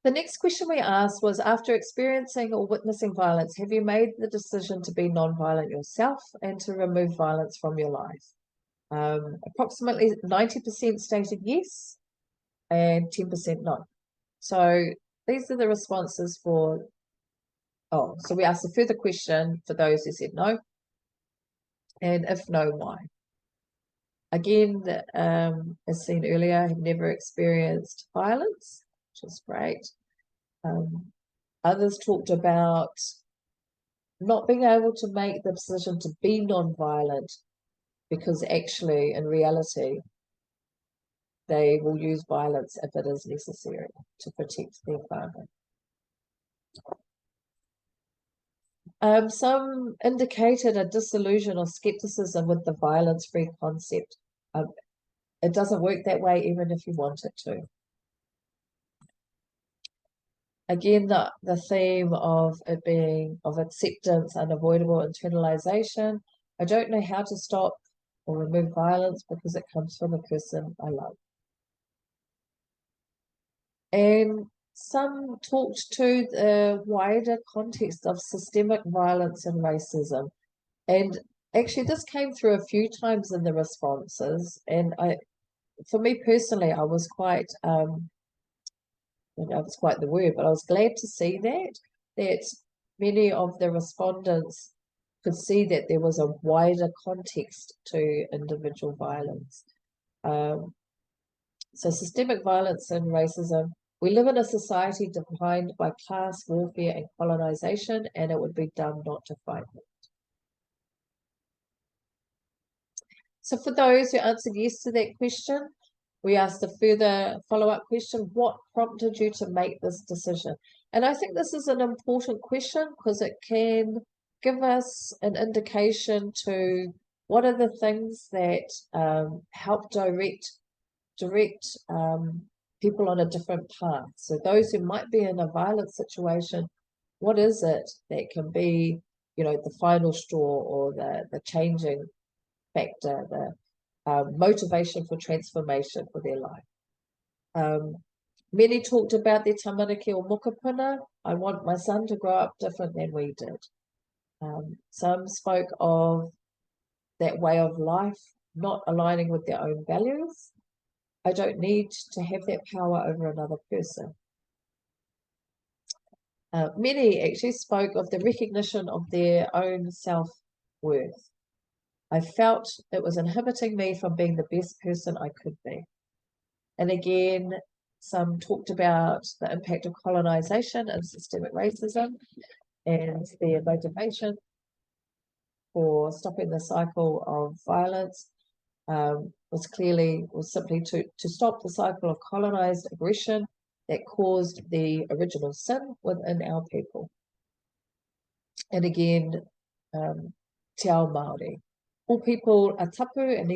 The next question we asked was, after experiencing or witnessing violence, have you made the decision to be non-violent yourself and to remove violence from your life? Approximately 90% stated yes and 10% no. So these are the responses for, so we asked a further question for those who said no. And if no, why? Again, as seen earlier, have never experienced violence, which is great. Others talked about not being able to make the decision to be non-violent because actually, in reality, they will use violence if it is necessary to protect their family. Some indicated a disillusion or skepticism with the violence-free concept. It doesn't work that way even if you want it to. Again, the theme of it being of acceptance, unavoidable internalization. I don't know how to stop or remove violence because it comes from the person I love. And some talked to the wider context of systemic violence and racism. And actually, this came through a few times in the responses. And for me personally, I was quite, I don't know if it's quite the word, but I was glad to see that many of the respondents could see that there was a wider context to individual violence. So systemic violence and racism. We live in a society defined by class warfare and colonization, and it would be dumb not to fight it. So for those who answered yes to that question, we asked a further follow-up question: what prompted you to make this decision? And I think this is an important question because it can give us an indication to what are the things that help direct people on a different path. So those who might be in a violent situation, what is it that can be, the final straw or the changing factor, the motivation for transformation for their life? Many talked about their tamariki or mokopuna. I want my son to grow up different than we did. Some spoke of that way of life not aligning with their own values. I don't need to have that power over another person. Many actually spoke of the recognition of their own self-worth. I felt it was inhibiting me from being the best person I could be. And again, some talked about the impact of colonization and systemic racism and their motivation for stopping the cycle of violence. Was simply to stop the cycle of colonized aggression that caused the original sin within our people. And again, te ao Māori. All people are tapu and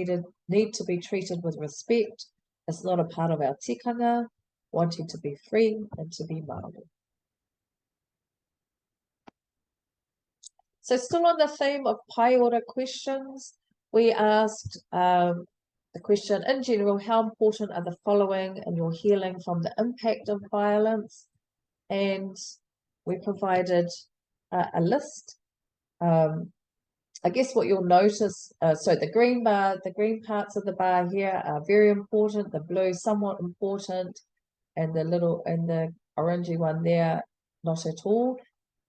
need to be treated with respect. It's not a part of our tikanga, wanting to be free and to be Māori. So still on the theme of pai ora questions, we asked the question, in general, how important are the following in your healing from the impact of violence? And we provided a list. I guess what you'll notice, so the green parts of the bar here are very important, the blue somewhat important, and the orangey one there, not at all.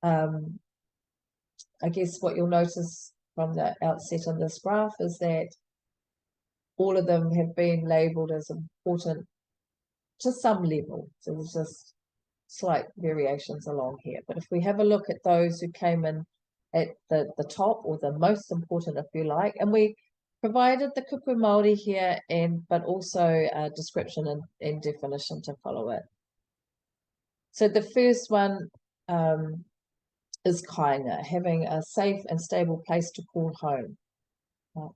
I guess what you'll notice from the outset on this graph is that all of them have been labelled as important to some level. So there's just slight variations along here. But if we have a look at those who came in at the top, or the most important, if you like, and we provided the kupu Māori here, but also a description and definition to follow it. So the first one is kāinga, having a safe and stable place to call home.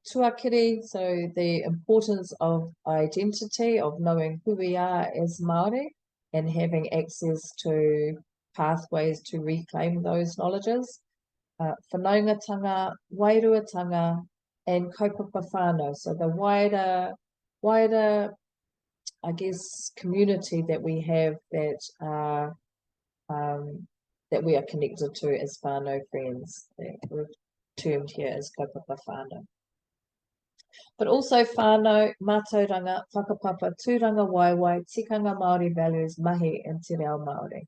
Tuakiri, so the importance of identity, of knowing who we are as Māori and having access to pathways to reclaim those knowledges. Whanaungatanga, wairuatanga, and kaupapa whānau, so the wider I guess, community that we have that that we are connected to as whānau friends, that we've termed here as kaupapa whānau. But also whānau, mātauranga, whakapapa, tūranga waiwai, tikanga Māori values, mahi, and te reo Māori.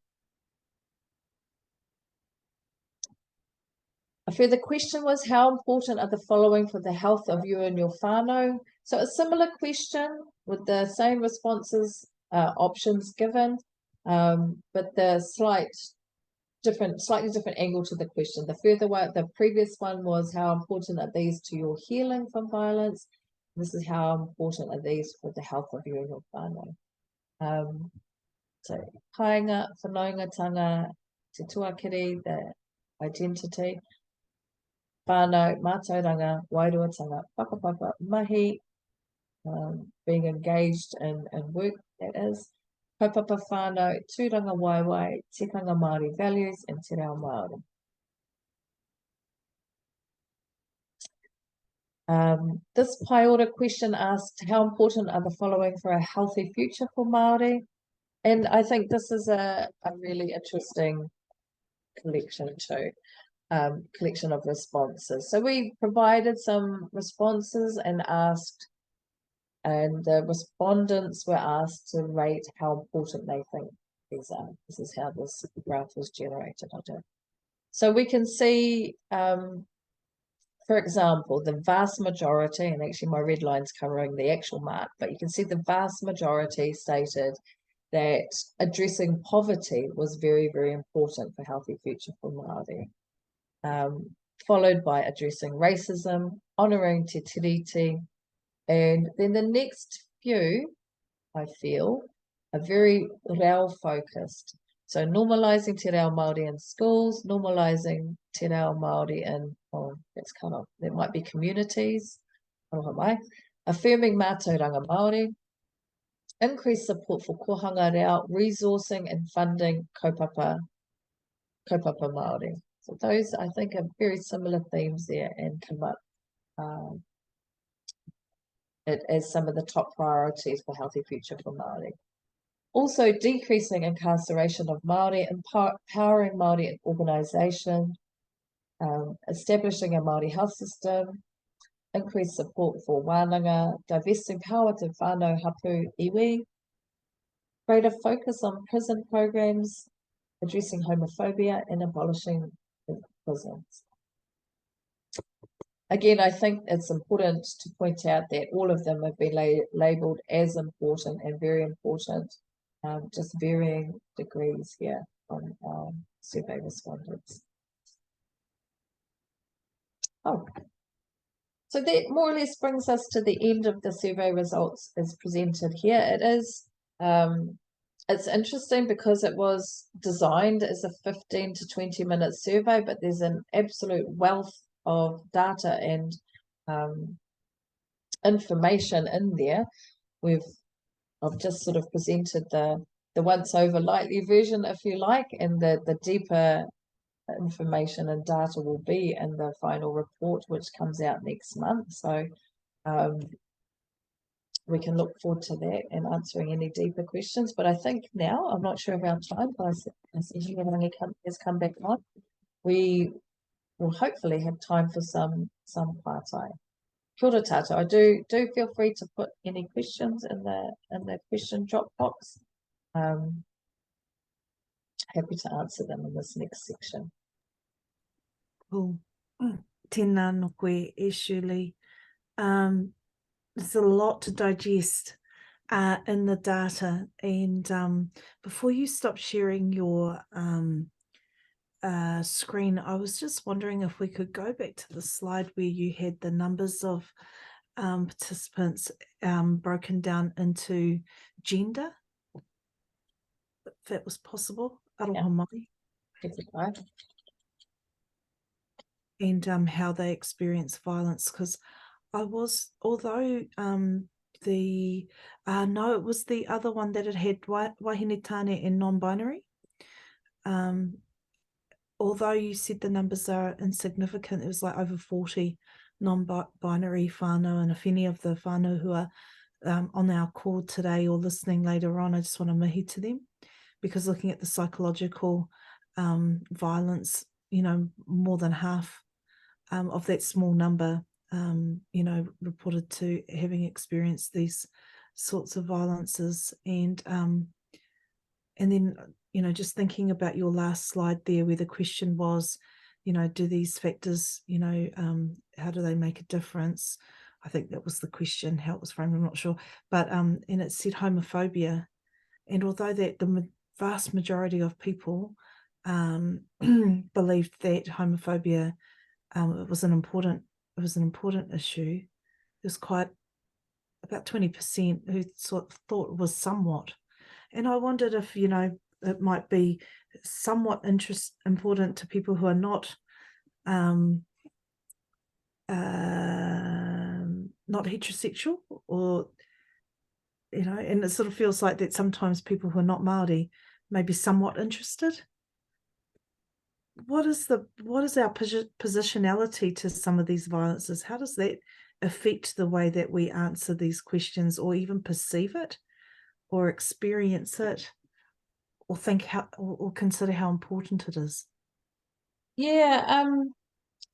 A further question was, how important are the following for the health of you and your whānau? So a similar question with the same responses, options given, but the slightly different angle to the question. The previous one was, how important are these to your healing from violence? This is, how important are these for the health of you and your whānau? So kāinga, whanaungatanga, te tuakiri, the identity, whānau, mātauranga, wairuatanga, whakapapa, mahi, being engaged in work, that is, kaupapa whānau, tūranga waiwai, tikanga Māori values, and te reo Māori. This pai ora question asked, how important are the following for a healthy future for Māori? And I think this is a really interesting collection too. Collection of responses. So we provided some responses and the respondents were asked to rate how important they think these are. This is how this graph was generated. So we can see, for example, the vast majority, and actually my red line's covering the actual mark, but you can see the vast majority stated that addressing poverty was very, very important for healthy future for Māori. Followed by addressing racism, honouring te tiriti, and then the next few, I feel, are very reo focused. So normalising te reo Māori in schools, normalising te reo Māori in, that might be communities, affirming mātauranga Māori, increased support for kohanga reo, resourcing and funding kaupapa Māori. So those, I think, are very similar themes there and come up as some of the top priorities for healthy future for Māori. Also, decreasing incarceration of Māori, empowering Māori in organisation, establishing a Māori health system, increased support for wānanga, divesting power to whānau hapu iwi, greater focus on prison programs, addressing homophobia, and abolishing prisons. Again, I think it's important to point out that all of them have been labelled as important and very important, just varying degrees here on our survey respondents. So that more or less brings us to the end of the survey results as presented here. It is, it's interesting because it was designed as a 15 to 20 minute survey, but there's an absolute wealth of data and information in there. I've just sort of presented the once over lightly version, if you like, and the deeper information and data will be in the final report, which comes out next month. So we can look forward to that and answering any deeper questions. But I think now, I'm not sure of our time, but I see everything has come back on. We will hopefully have time for some pārtai. Kia ora tātou. I do feel free to put any questions in the question drop box. Happy to answer them in this next section. Cool. Tēnā no koe e Shirley. There's a lot to digest in the data, and before you stop sharing your screen, I was just wondering if we could go back to the slide where you had the numbers of participants broken down into gender, if that was possible. Aroha mai. And how they experience violence, because although no, it was the other one that it had wahine tāne and non-binary. Although you said the numbers are insignificant, it was like over 40 non-binary whānau, and if any of the whānau who are on our call today or listening later on, I just want to mihi to them, because looking at the psychological violence, more than half of that small number, reported to having experienced these sorts of violences. And then, just thinking about your last slide there, where the question was, do these factors, how do they make a difference? I think that was the question, how it was framed, I'm not sure. But, and it said homophobia. And although that the vast majority of people believed that homophobia it was an important issue, there's quite about 20% who thought it was somewhat. And I wondered if, it might be somewhat important to people who are not heterosexual, or, and it sort of feels like that sometimes people who are not Māori may be somewhat interested. What is our positionality to some of these violences? How does that affect the way that we answer these questions, or even perceive it, or experience it, or think or consider how important it is? Yeah,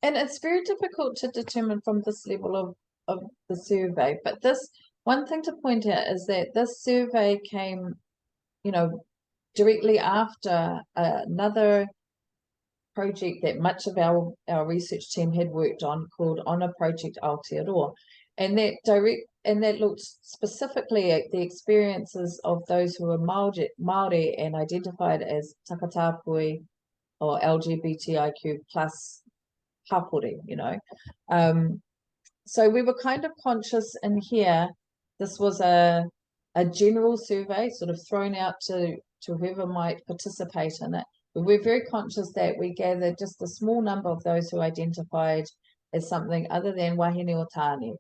and it's very difficult to determine from this level of the survey. But this one thing to point out is that this survey came, directly after another project that much of our research team had worked on, called Honor Project Aotearoa. And that looked specifically at the experiences of those who were Māori and identified as takatapui or LGBTIQ plus hapori, So we were kind of conscious in here. This was a general survey sort of thrown out to whoever might participate in it. But we're very conscious that we gathered just a small number of those who identified as something other than wahine or tāne.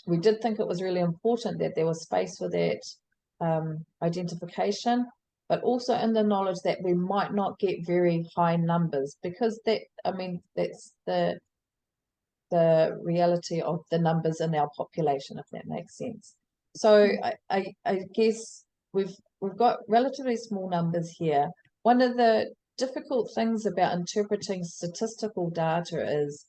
We did think it was really important that there was space for that identification, but also in the knowledge that we might not get very high numbers, because that's the reality of the numbers in our population, if that makes sense. So I guess we've got relatively small numbers here. One of the difficult things about interpreting statistical data is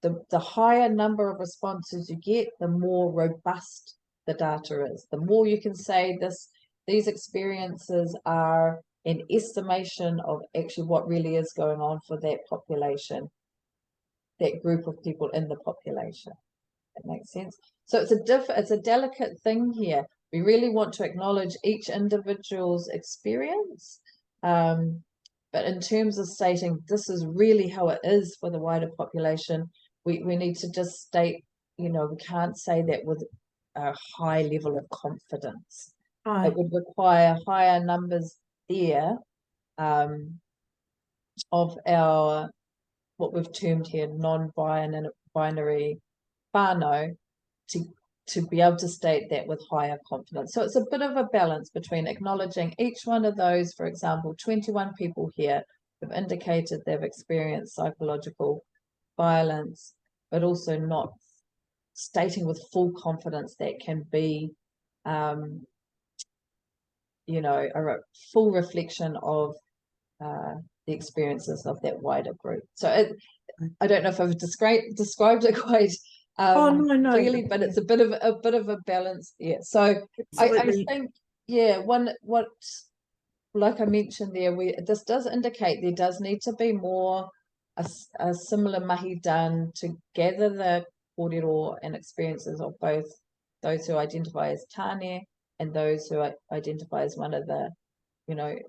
the higher number of responses you get, the more robust the data is. The more you can say these experiences are an estimation of actually what really is going on for that population, that group of people in the population. That makes sense. So it's a delicate thing here. We really want to acknowledge each individual's experience, but in terms of stating this is really how it is for the wider population, we need to just state, we can't say that with a high level of confidence. It would require higher numbers there of our, what we've termed here, non-binary whānau, to be able to state that with higher confidence. So it's a bit of a balance between acknowledging each one of those. For example, 21 people here have indicated they've experienced psychological violence, but also not stating with full confidence that can be, a full reflection of the experiences of that wider group. So I don't know if I've described it quite No. clearly, but it's a bit of a balance. Yeah. So I think, what like I mentioned there, this does indicate there does need to be more a similar mahi done to gather the kōrero and experiences of both those who identify as tāne and those who identify as one of the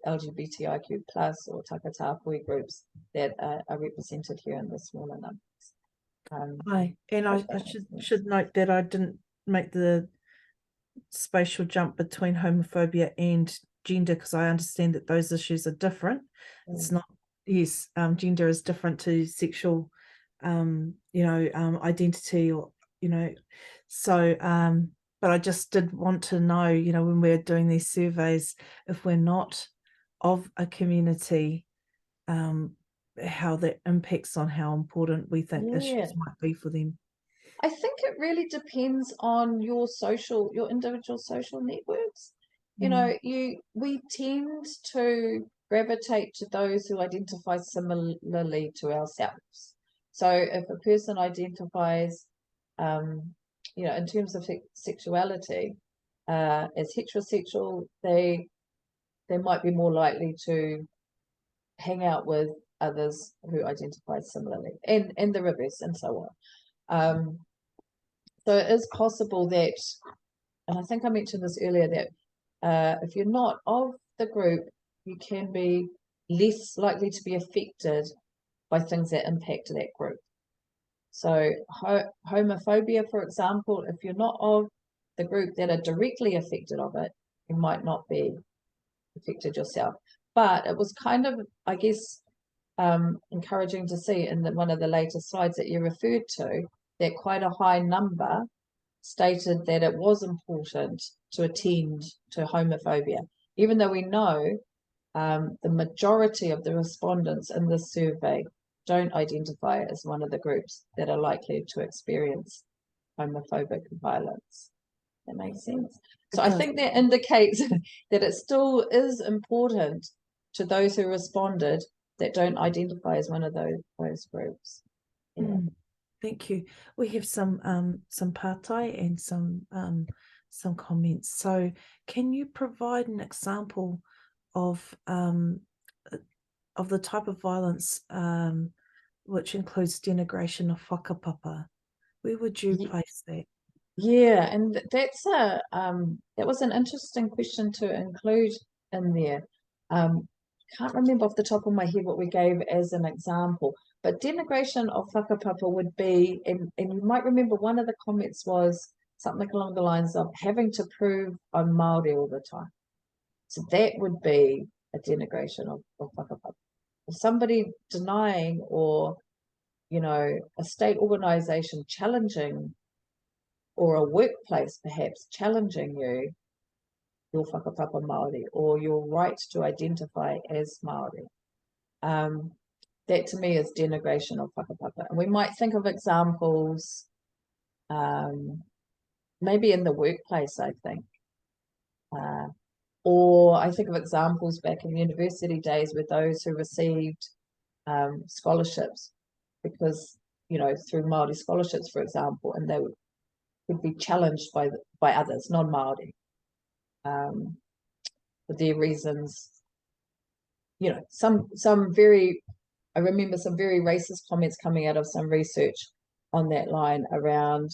LGBTIQ plus or takatapui groups that are represented here in the smaller numbers. And I should note that I didn't make the spatial jump between homophobia and gender, because I understand that those issues are different. It's not, yes, gender is different to sexual identity, or so but I just did want to know, when we're doing these surveys, if we're not of a community, how that impacts on how important we think issues might be for them. I think it really depends on your individual social networks. You Mm, know, we tend to gravitate to those who identify similarly to ourselves. So if a person identifies, um, in terms of sexuality, as heterosexual, they might be more likely to hang out with others who identify similarly, and the reverse, and so on. So it is possible that, and I think I mentioned this earlier, that if you're not of the group, you can be less likely to be affected by things that impact that group. So homophobia, for example, if you're not of the group that are directly affected of it, you might not be affected yourself. But it was kind of, I guess, encouraging to see in one of the later slides that you referred to that quite a high number stated that it was important to attend to homophobia, even though we know the majority of the respondents in this survey don't identify as one of the groups that are likely to experience homophobic violence. That makes sense. So it I does. think that indicates that it still is important to those who responded that don't identify as one of those groups. Yeah. Mm, thank you. We have some partai and some comments. So can you provide an example of uh, of the type of violence which includes denigration of whakapapa? Where would you place that? Yeah, and that was an interesting question to include in there. Can't remember off the top of my head what we gave as an example, but denigration of whakapapa would be, and you might remember one of the comments was something along the lines of having to prove I'm Māori all the time. So that would be a denigration of whakapapa. If somebody denying, or a state organization challenging, or a workplace perhaps challenging your whakapapa Māori, or your right to identify as Māori. That to me is denigration of whakapapa. And we might think of examples, maybe in the workplace, I think. Or I think of examples back in university days with those who received scholarships because, through Māori scholarships, for example, and they would be challenged by others, non-Māori, for their reasons. I remember some very racist comments coming out of some research on that line around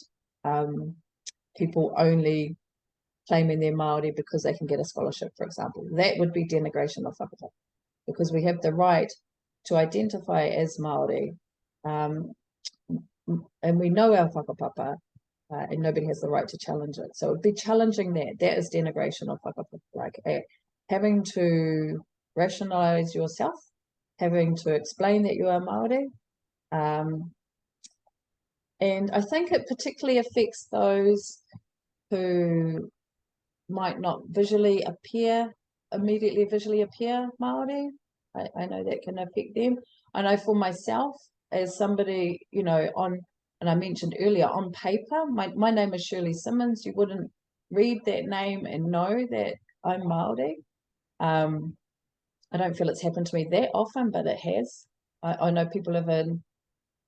people only claiming they're Māori because they can get a scholarship, for example. That would be denigration of whakapapa, because we have the right to identify as Māori, and we know our whakapapa, and nobody has the right to challenge it. So it would be challenging that. That is denigration of whakapapa, like having to rationalize yourself, having to explain that you are Māori. And I think it particularly affects those who might not immediately visually appear Māori. I know that can affect them. I know for myself, as somebody, and I mentioned earlier, on paper, my name is Shirley Simmonds. You wouldn't read that name and know that I'm Māori. I don't feel it's happened to me that often, but it has. I know people have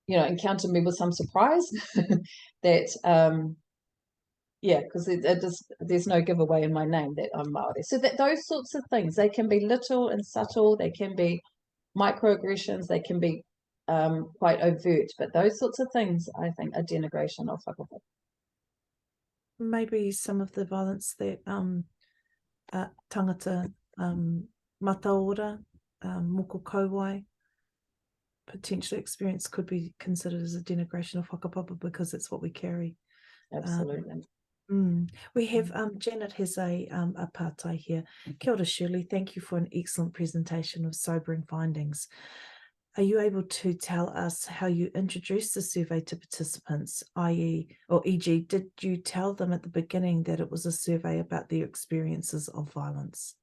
encountered me with some surprise that yeah, because there's no giveaway in my name that I'm Māori. So that those sorts of things, they can be little and subtle, they can be microaggressions, they can be quite overt, but those sorts of things, I think, are denigration of whakapapa. Maybe some of the violence that tangata mataora, moko kauai, potentially experience could be considered as a denigration of whakapapa because it's what we carry. Absolutely. We have Janet has a partai here. Kia ora, Shirley. Thank you for an excellent presentation of sobering findings. Are you able to tell us how you introduced the survey to participants, i.e., or e.g., did you tell them at the beginning that it was a survey about their experiences of violence?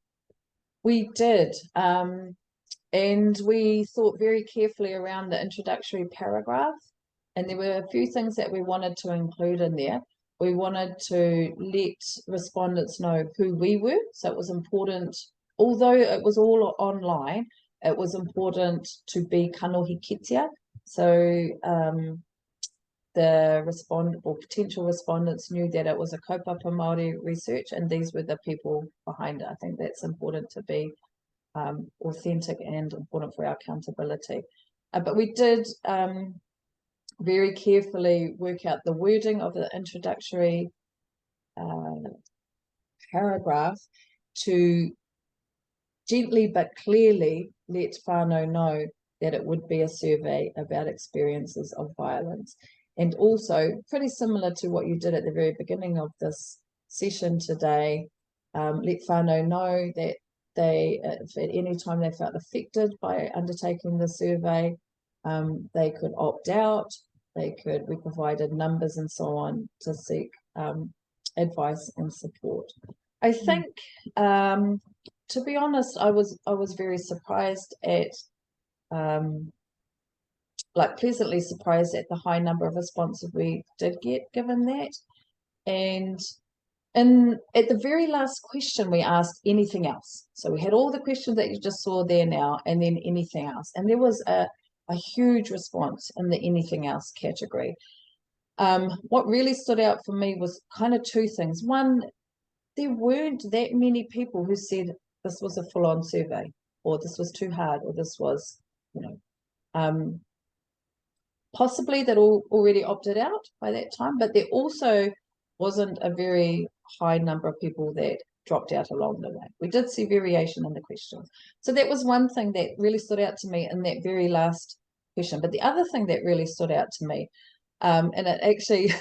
We did. And we thought very carefully around the introductory paragraph. And there were a few things that we wanted to include in there. We wanted to let respondents know who we were. So it was important, although it was all online, it was important to be kanohi kitea. So the potential respondents knew that it was a kaupapa Māori research, and these were the people behind it. I think that's important to be authentic and important for our accountability. But we did very carefully work out the wording of the introductory paragraph to gently but clearly let whānau know that it would be a survey about experiences of violence. And also, pretty similar to what you did at the very beginning of this session today, let whānau know that they, if at any time they felt affected by undertaking the survey, they could opt out. We provided numbers and so on to seek advice and support. I think, to be honest, I was very surprised at, pleasantly surprised at the high number of responses we did get given that. And at the very last question, we asked anything else. So we had all the questions that you just saw there now, and then anything else. And there was a huge response in the anything else category. What really stood out for me was kind of two things. One, there weren't that many people who said this was a full-on survey, or this was too hard, or this was, possibly that all already opted out by that time, but there also wasn't a very high number of people that dropped out along the way. We did see variation in the questions. So that was one thing that really stood out to me in that very last question. But the other thing that really stood out to me, and it actually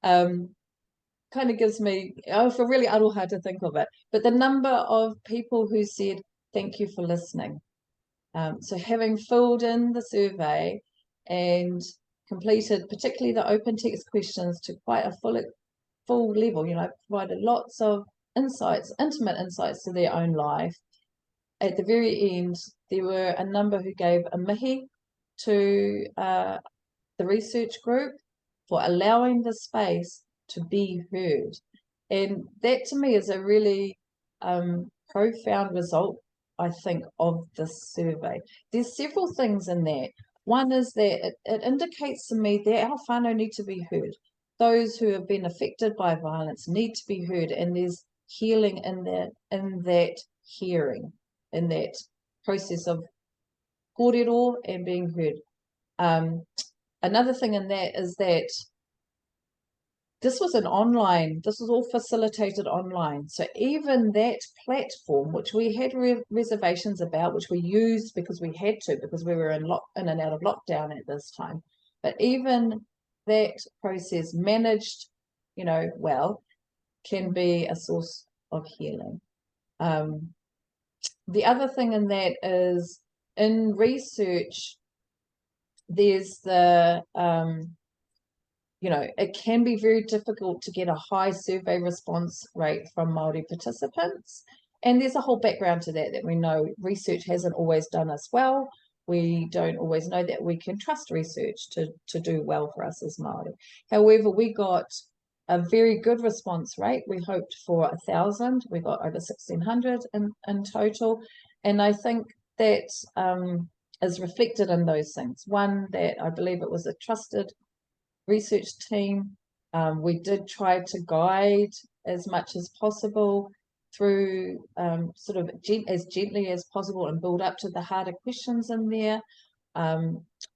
kind of gives me, I feel really aroha to think of it, but the number of people who said, thank you for listening. So having filled in the survey and completed particularly the open text questions to quite a full level, provided lots of insights, intimate insights to their own life. At the very end, there were a number who gave a mihi to the research group for allowing the space to be heard. And that to me is a really profound result, I think, of this survey. There's several things in that. One is that it indicates to me that our whānau need to be heard. Those who have been affected by violence need to be heard, and there's healing in that hearing, in that process of kōrero and being heard. Another thing in that is that this was all facilitated online. So even that platform, which we had reservations about, which we used because we had to, because we were in and out of lockdown at this time. But even that process managed, well, can be a source of healing. The other thing in that is in research, there's the it can be very difficult to get a high survey response rate from Māori participants. And there's a whole background to that we know research hasn't always done us well. We don't always know that we can trust research to do well for us as Māori. However, we got a very good response rate. We hoped for 1,000. We got over 1,600 in total. And I think that is reflected in those things. One, that I believe it was a trusted research team. We did try to guide as much as possible through sort of as gently as possible and build up to the harder questions in there.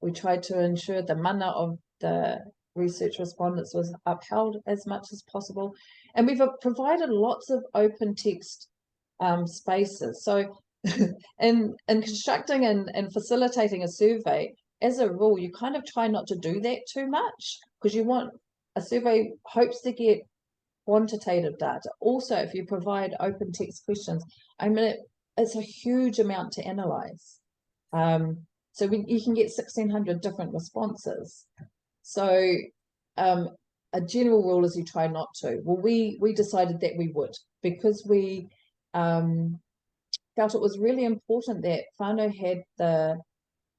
We tried to ensure the mana of the research respondents was upheld as much as possible. And we've provided lots of open text spaces. So in constructing and facilitating a survey, as a rule, you kind of try not to do that too much, because you want a survey hopes to get quantitative data. Also, if you provide open text questions, it's a huge amount to analyze. So you can get 1,600 different responses. So a general rule is you try not to. Well, we decided that we would, because we felt it was really important that whānau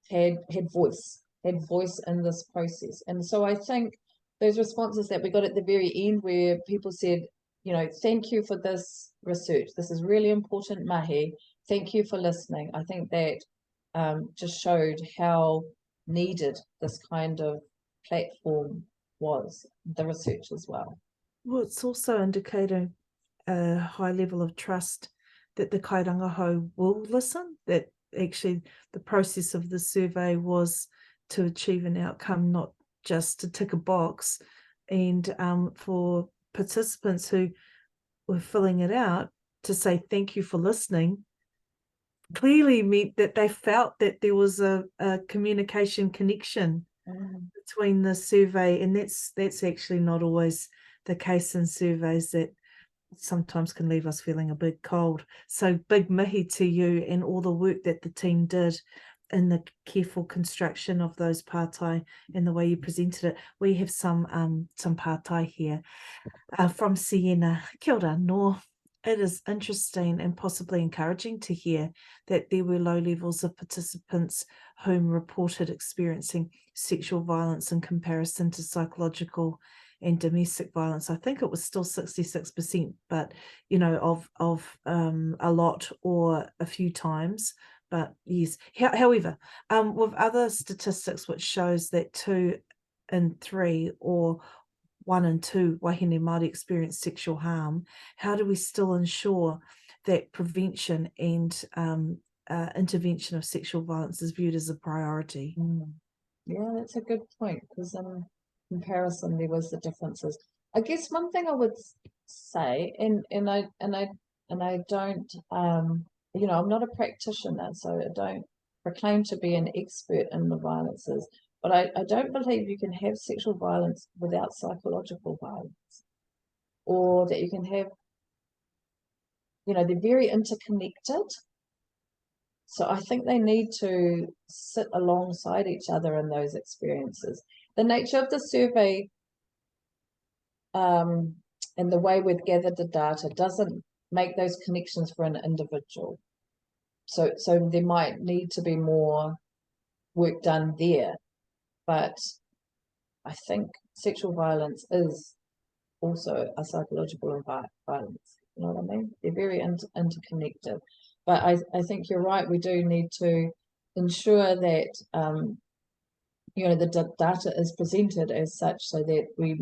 had voice. had voice in this process. And so I think those responses that we got at the very end, where people said, thank you for this research. This is really important, mahi. Thank you for listening. I think that just showed how needed this kind of platform was, the research as well. Well, it's also indicating a high level of trust that the kairangahau will listen, that actually the process of the survey was to achieve an outcome, not just to tick a box. And for participants who were filling it out to say thank you for listening clearly meant that they felt that there was a communication connection between the survey, and that's actually not always the case in surveys that sometimes can leave us feeling a bit cold. So big mihi to you and all the work that the team did in the careful construction of those pārtai and the way you presented it. We have some pārtai here from Sienna. Kia ora, no. It is interesting and possibly encouraging to hear that there were low levels of participants whom reported experiencing sexual violence in comparison to psychological and domestic violence. I think it was still 66%, but of a lot or a few times. But yes, however, with other statistics which shows that 2 in 3 or 1 in 2 wahine Māori experience sexual harm, how do we still ensure that prevention and intervention of sexual violence is viewed as a priority? Yeah, that's a good point, because in comparison there was the differences. I guess one thing I would say, and I don't I'm not a practitioner, so I don't proclaim to be an expert in the violences, but I don't believe you can have sexual violence without psychological violence, or that you can have, they're very interconnected. So I think they need to sit alongside each other in those experiences. The nature of the survey and the way we've gathered the data doesn't make those connections for an individual. So there might need to be more work done there. But I think sexual violence is also a psychological violence. You know what I mean? They're very interconnected. But I think you're right. We do need to ensure that the data is presented as such, so that we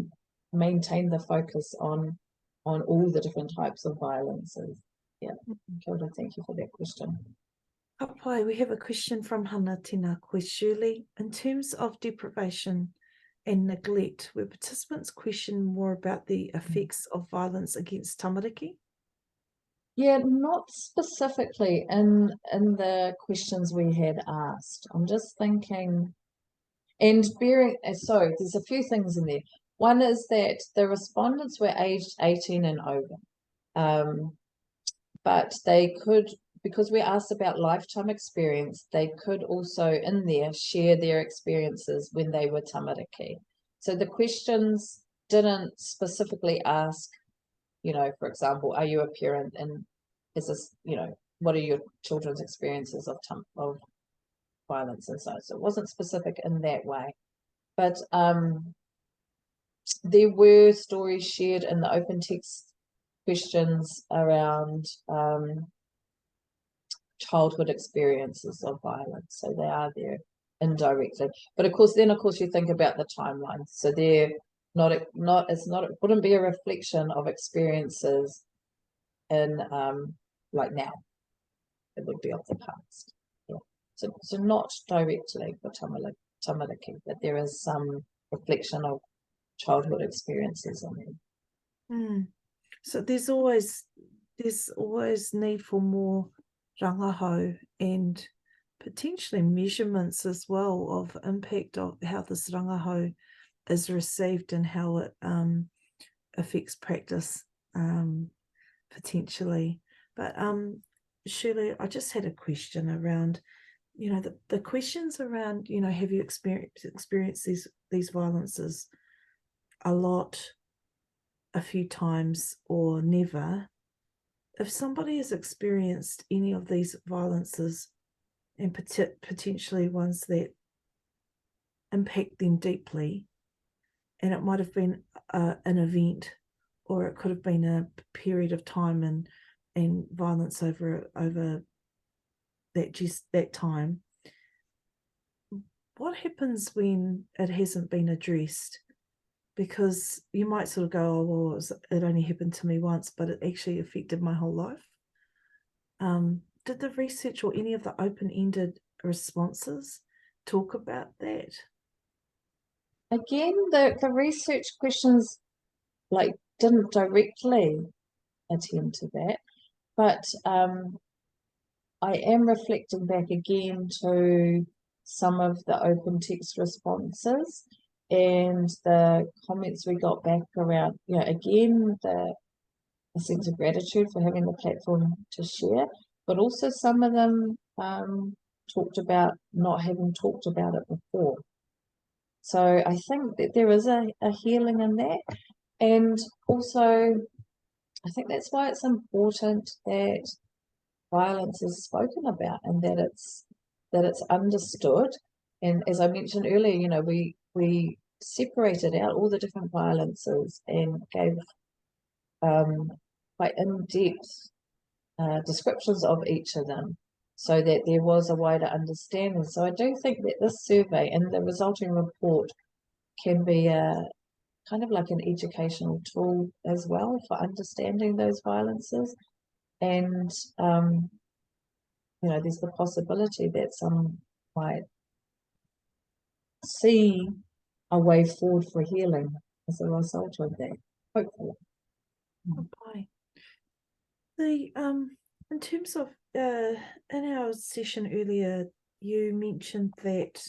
maintain the focus on all the different types of violences. Yeah, Kilda, thank you for that question. Apai, we have a question from Hana Tina Shirley. In terms of deprivation and neglect, were participants question more about the effects of violence against tamariki? Yeah, not specifically in the questions we had asked. I'm just thinking, and so there's a few things in there. One is that the respondents were aged 18 and over, but they could, because we asked about lifetime experience, they could also in there share their experiences when they were tamariki. So the questions didn't specifically ask, for example, are you a parent, and is this, what are your children's experiences of violence and so on. So it wasn't specific in that way. But there were stories shared in the open text questions around childhood experiences of violence. So they are there indirectly. But of course you think about the timelines. So they're it wouldn't be a reflection of experiences in like now. It would be of the past. Yeah. So not directly for tamariki, but there is some reflection of childhood experiences in there. So there's always need for more rangahau and potentially measurements as well of impact of how this rangahau is received and how it affects practice potentially. But Shirley, I just had a question around, the questions around, have you experienced these violences a lot, a few times, or never? If somebody has experienced any of these violences, and potentially ones that impact them deeply, and it might have been an event, or it could have been a period of time and violence over that time. What happens when it hasn't been addressed? Because you might sort of go, oh, well, it only happened to me once, but it actually affected my whole life. Did the research or any of the open-ended responses talk about that? Again, the research questions like didn't directly attend to that, but I am reflecting back again to some of the open text responses and the comments we got back around, again, a sense of gratitude for having the platform to share, but also some of them talked about not having talked about it before. So I think that there is a healing in that. And also, I think that's why it's important that violence is spoken about and that it's understood. And as I mentioned earlier, we separated out all the different violences and gave quite in-depth descriptions of each of them so that there was a wider understanding. So I do think that this survey and the resulting report can be a kind of like an educational tool as well for understanding those violences. And there's the possibility that some might see a way forward for healing as a result of that, hopefully. Okay. The in terms of in our session earlier, you mentioned that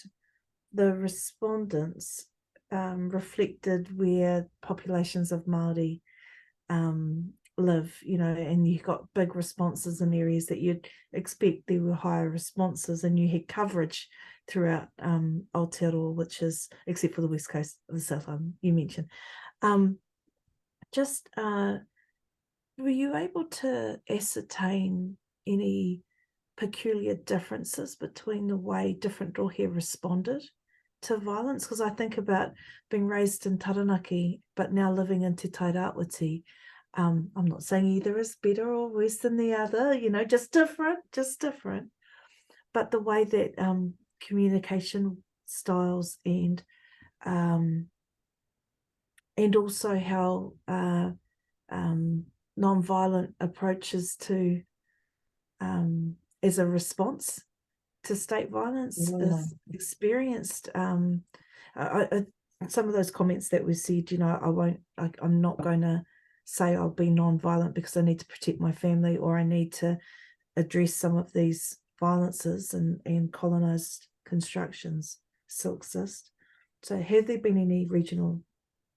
the respondents reflected where populations of Māori live, and you got big responses in areas that you'd expect there were higher responses, and you had coverage throughout Aotearoa, which is, except for the west coast of the South Island you mentioned. Just were you able to ascertain any peculiar differences between the way different rohe responded to violence? Because I think about being raised in Taranaki, but now living in Te Tairāwiti. I'm not saying either is better or worse than the other, just different. But the way that communication styles and also how non-violent approaches to as a response to state violence is experienced. Some of those comments that we said, I'm not going to say I'll be non-violent because I need to protect my family, or I need to address some of these violences and colonized constructions still exist. So have there been any regional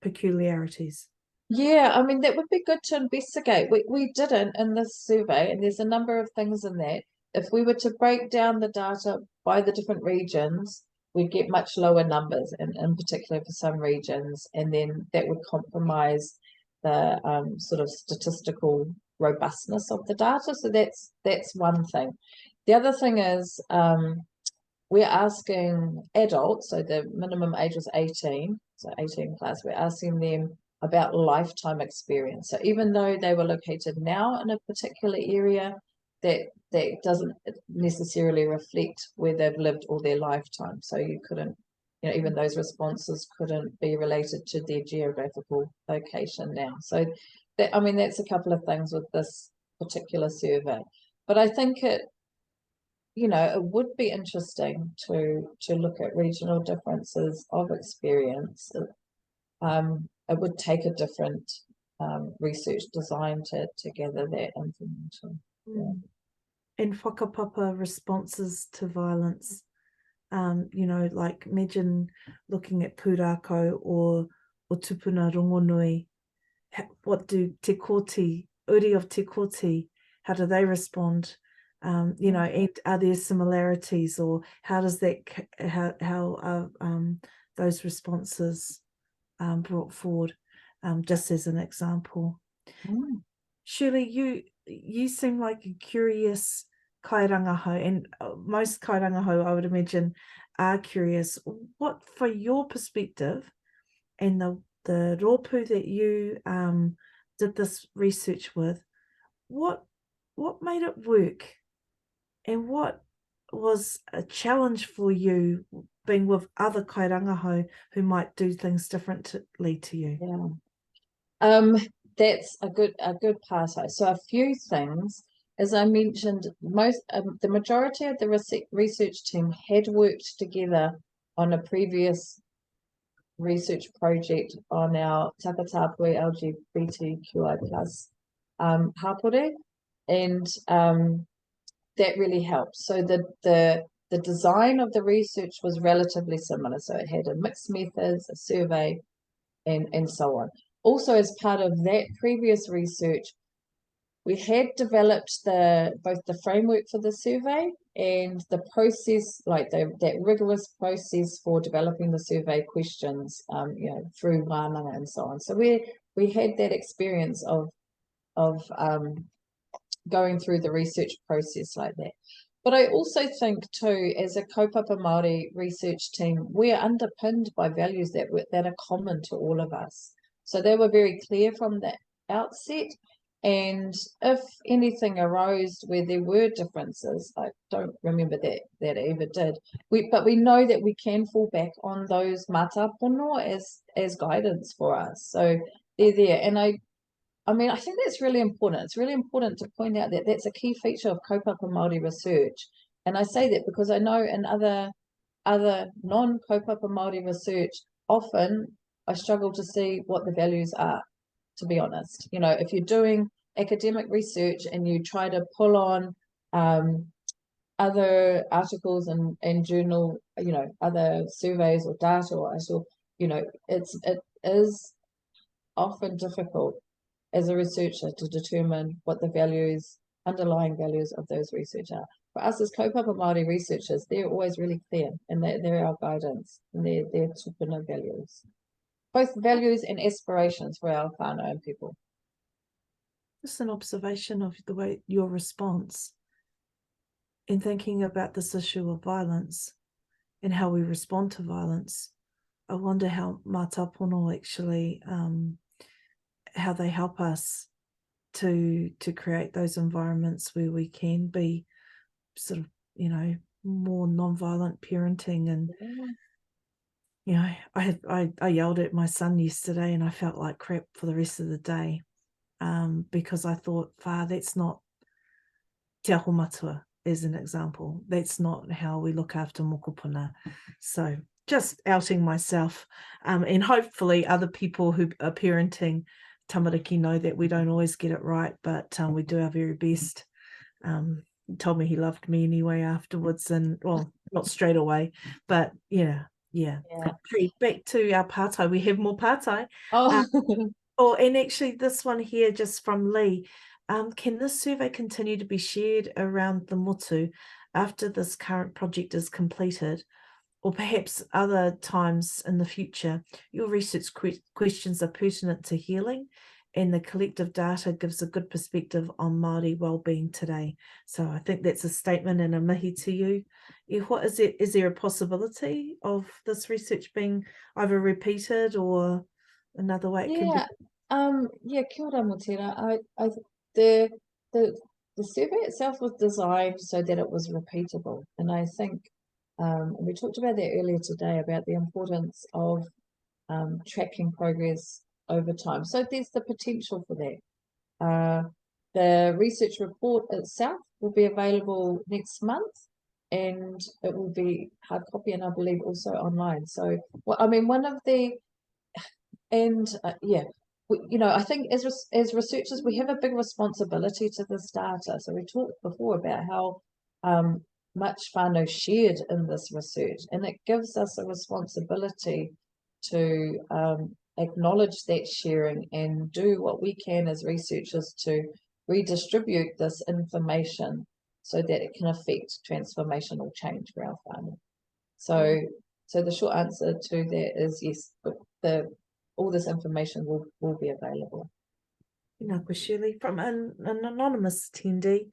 peculiarities? Yeah, I mean, that would be good to investigate. We didn't in this survey, and there's a number of things in that. If we were to break down the data by the different regions, we'd get much lower numbers, and in particular for some regions, and then that would compromise the sort of statistical robustness of the data. So that's one thing. The other thing is we're asking adults, so the minimum age was 18, so 18 plus, we're asking them about lifetime experience. So even though they were located now in a particular area, that doesn't necessarily reflect where they've lived all their lifetime. So you couldn't, even those responses couldn't be related to their geographical location now. So that's a couple of things with this particular survey. But I think it would be interesting to look at regional differences of experience. It would take a different research design to gather that information. Yeah. And whakapapa responses to violence. Like imagine looking at pūrākau or tupuna rongonui. What do te koti, uri of te koti, how do they respond? And are there similarities, or how does that, how are those responses brought forward, just as an example? Shirley, you seem like a curious kairangahau, and most kairangahau, I would imagine, are curious, what, for your perspective and the rōpū that you did this research with, what what made it work, and what was a challenge for you being with other kairangahau who might do things differently to you? Yeah. Um, that's a good part. So a few things, as I mentioned, the majority of the research team had worked together on a previous research project on our Takatapui LGBTQI plus hapore, and that really helped. So the design of the research was relatively similar. So it had a mixed methods, a survey, and so on. Also, as part of that previous research, we had developed both the framework for the survey and the process, like that rigorous process for developing the survey questions, through wānanga and so on. So we had that experience of going through the research process like that. But I also think too, as a kaupapa Māori research team, we're underpinned by values that are common to all of us. So they were very clear from the outset. And if anything arose where there were differences, I don't remember that it ever did. But we know that we can fall back on those matapono as guidance for us. So they're there. And I mean, I think that's really important. It's really important to point out that that's a key feature of kaupapa Māori research. And I say that because I know in other non-kaupapa Māori research, often I struggle to see what the values are, to be honest. If you're doing academic research and you try to pull on other articles and journal, other surveys or data or it is often difficult as a researcher to determine what the underlying values of those research are. For us as kaupapa Māori researchers, they're always really clear, and they're our guidance, and they're tupuna values. Both values and aspirations for our whānau and people. Just an observation of the way your response in thinking about this issue of violence and how we respond to violence. I wonder how matapono actually, how they help us to create those environments where we can be sort of, more non-violent parenting. And I yelled at my son yesterday, and I felt like crap for the rest of the day, because I thought, that's not te aho matua, as an example. That's not how we look after mokopuna. So just outing myself, and hopefully other people who are parenting tamariki know that we don't always get it right, but we do our very best. He told me he loved me anyway afterwards, and well, not straight away, but yeah. Okay, back to our pātai. We have more pātai. And actually this one here, just from Lee. Can this survey continue to be shared around the motu after this current project is completed, or perhaps other times in the future? Your research questions are pertinent to healing, and the collective data gives a good perspective on Māori wellbeing today. So I think that's a statement and a mihi to you. What is it? Is there a possibility of this research being either repeated or another way it can be? Kia ora, Motira. The the survey itself was designed so that it was repeatable, and I think we talked about that earlier today about the importance of tracking progress over time. So there's the potential for that. The research report itself will be available next month, and it will be hard copy, and I believe also online. So, one of the I think as researchers, we have a big responsibility to this data. So we talked before about how much whānau shared in this research, and it gives us a responsibility to acknowledge that sharing and do what we can as researchers to redistribute this information so that it can affect transformational change for our whānau. So the short answer to that is yes, all this information will be available. Shirley, from an anonymous attendee,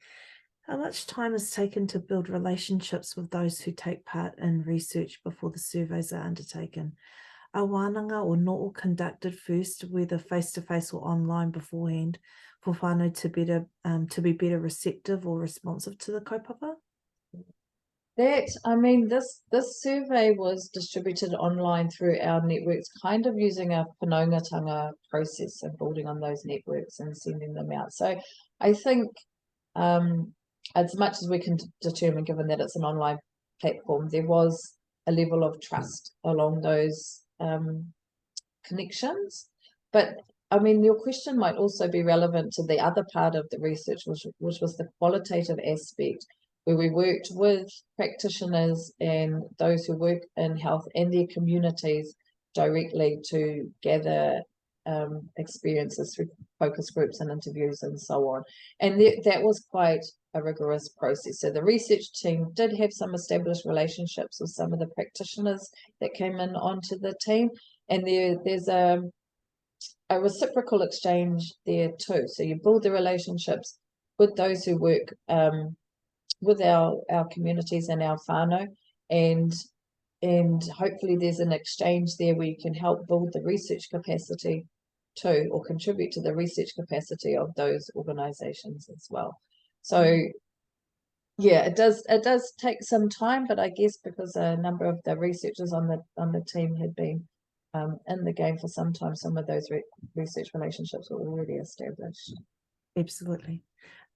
How much time is taken to build relationships with those who take part in research before the surveys are undertaken? Are wānanga or no'o conducted first, whether face-to-face or online beforehand, for whānau to be better receptive or responsive to the kaupapa? I mean, this survey was distributed online through our networks, kind of using a whanaungatanga process of building on those networks and sending them out. So I think as much as we can determine, given that it's an online platform, there was a level of trust along those connections. But I mean, your question might also be relevant to the other part of the research, which was the qualitative aspect, where we worked with practitioners and those who work in health and their communities directly to gather experiences through focus groups and interviews and so on. And that was quite a rigorous process. So the research team did have some established relationships with some of the practitioners that came in onto the team, and there's a reciprocal exchange there too. So you build the relationships with those who work with our communities and our whānau, and hopefully there's an exchange there where you can help build the research capacity too, or contribute to the research capacity of those organisations as well. So yeah, it does take some time, but I guess because a number of the researchers on the team had been in the game for some time, some of those research relationships were already established. Absolutely.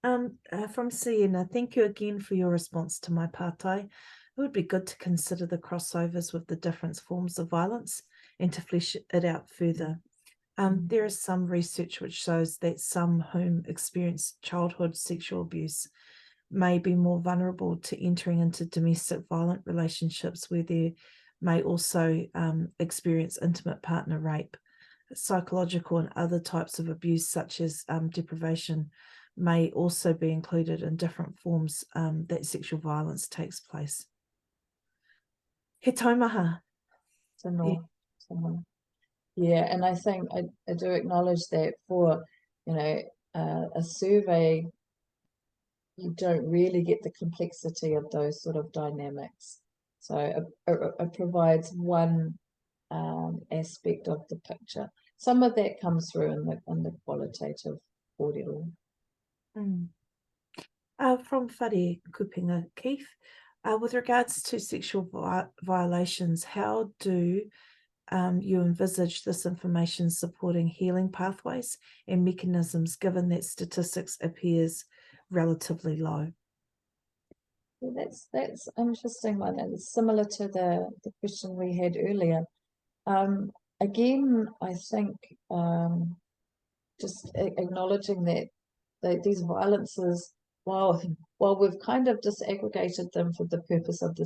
From Sienna, thank you again for your response to my partai. It would be good to consider the crossovers with the different forms of violence and to flesh it out further. There is some research which shows that some whom experience childhood sexual abuse may be more vulnerable to entering into domestic violent relationships where they may also experience intimate partner rape. Psychological and other types of abuse, such as deprivation, may also be included in different forms that sexual violence takes place. He taumaha. Yeah, and I think I do acknowledge that for, a survey, you don't really get the complexity of those sort of dynamics. So it provides one aspect of the picture. Some of that comes through in the qualitative audio. From Whare Kupinga Keith, with regards to sexual violations, how do you envisage this information supporting healing pathways and mechanisms, given that statistics appears relatively low? Well, that's an interesting one, and it's similar to the question we had earlier. Again, I think just acknowledging that these violences, while we've kind of disaggregated them for the purpose of the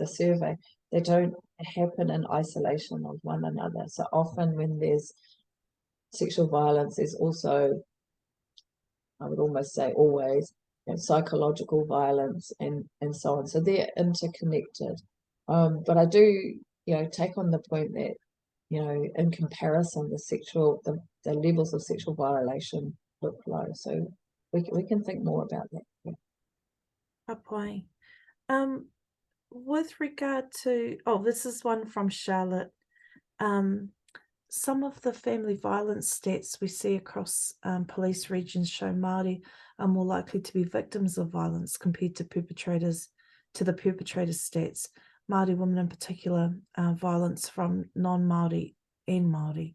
survey, they don't happen in isolation of one another. So often when there's sexual violence, there's also, I would almost say always, psychological violence and so on. So they're interconnected. But I do, take on the point that, in comparison, the levels of sexual violation look low. So we can think more about that. Yeah. Apai. With regard to, this is one from Charlotte. Some of the family violence stats we see across police regions show Māori are more likely to be victims of violence compared to the perpetrators stats. Māori women in particular, violence from non-Māori and Māori.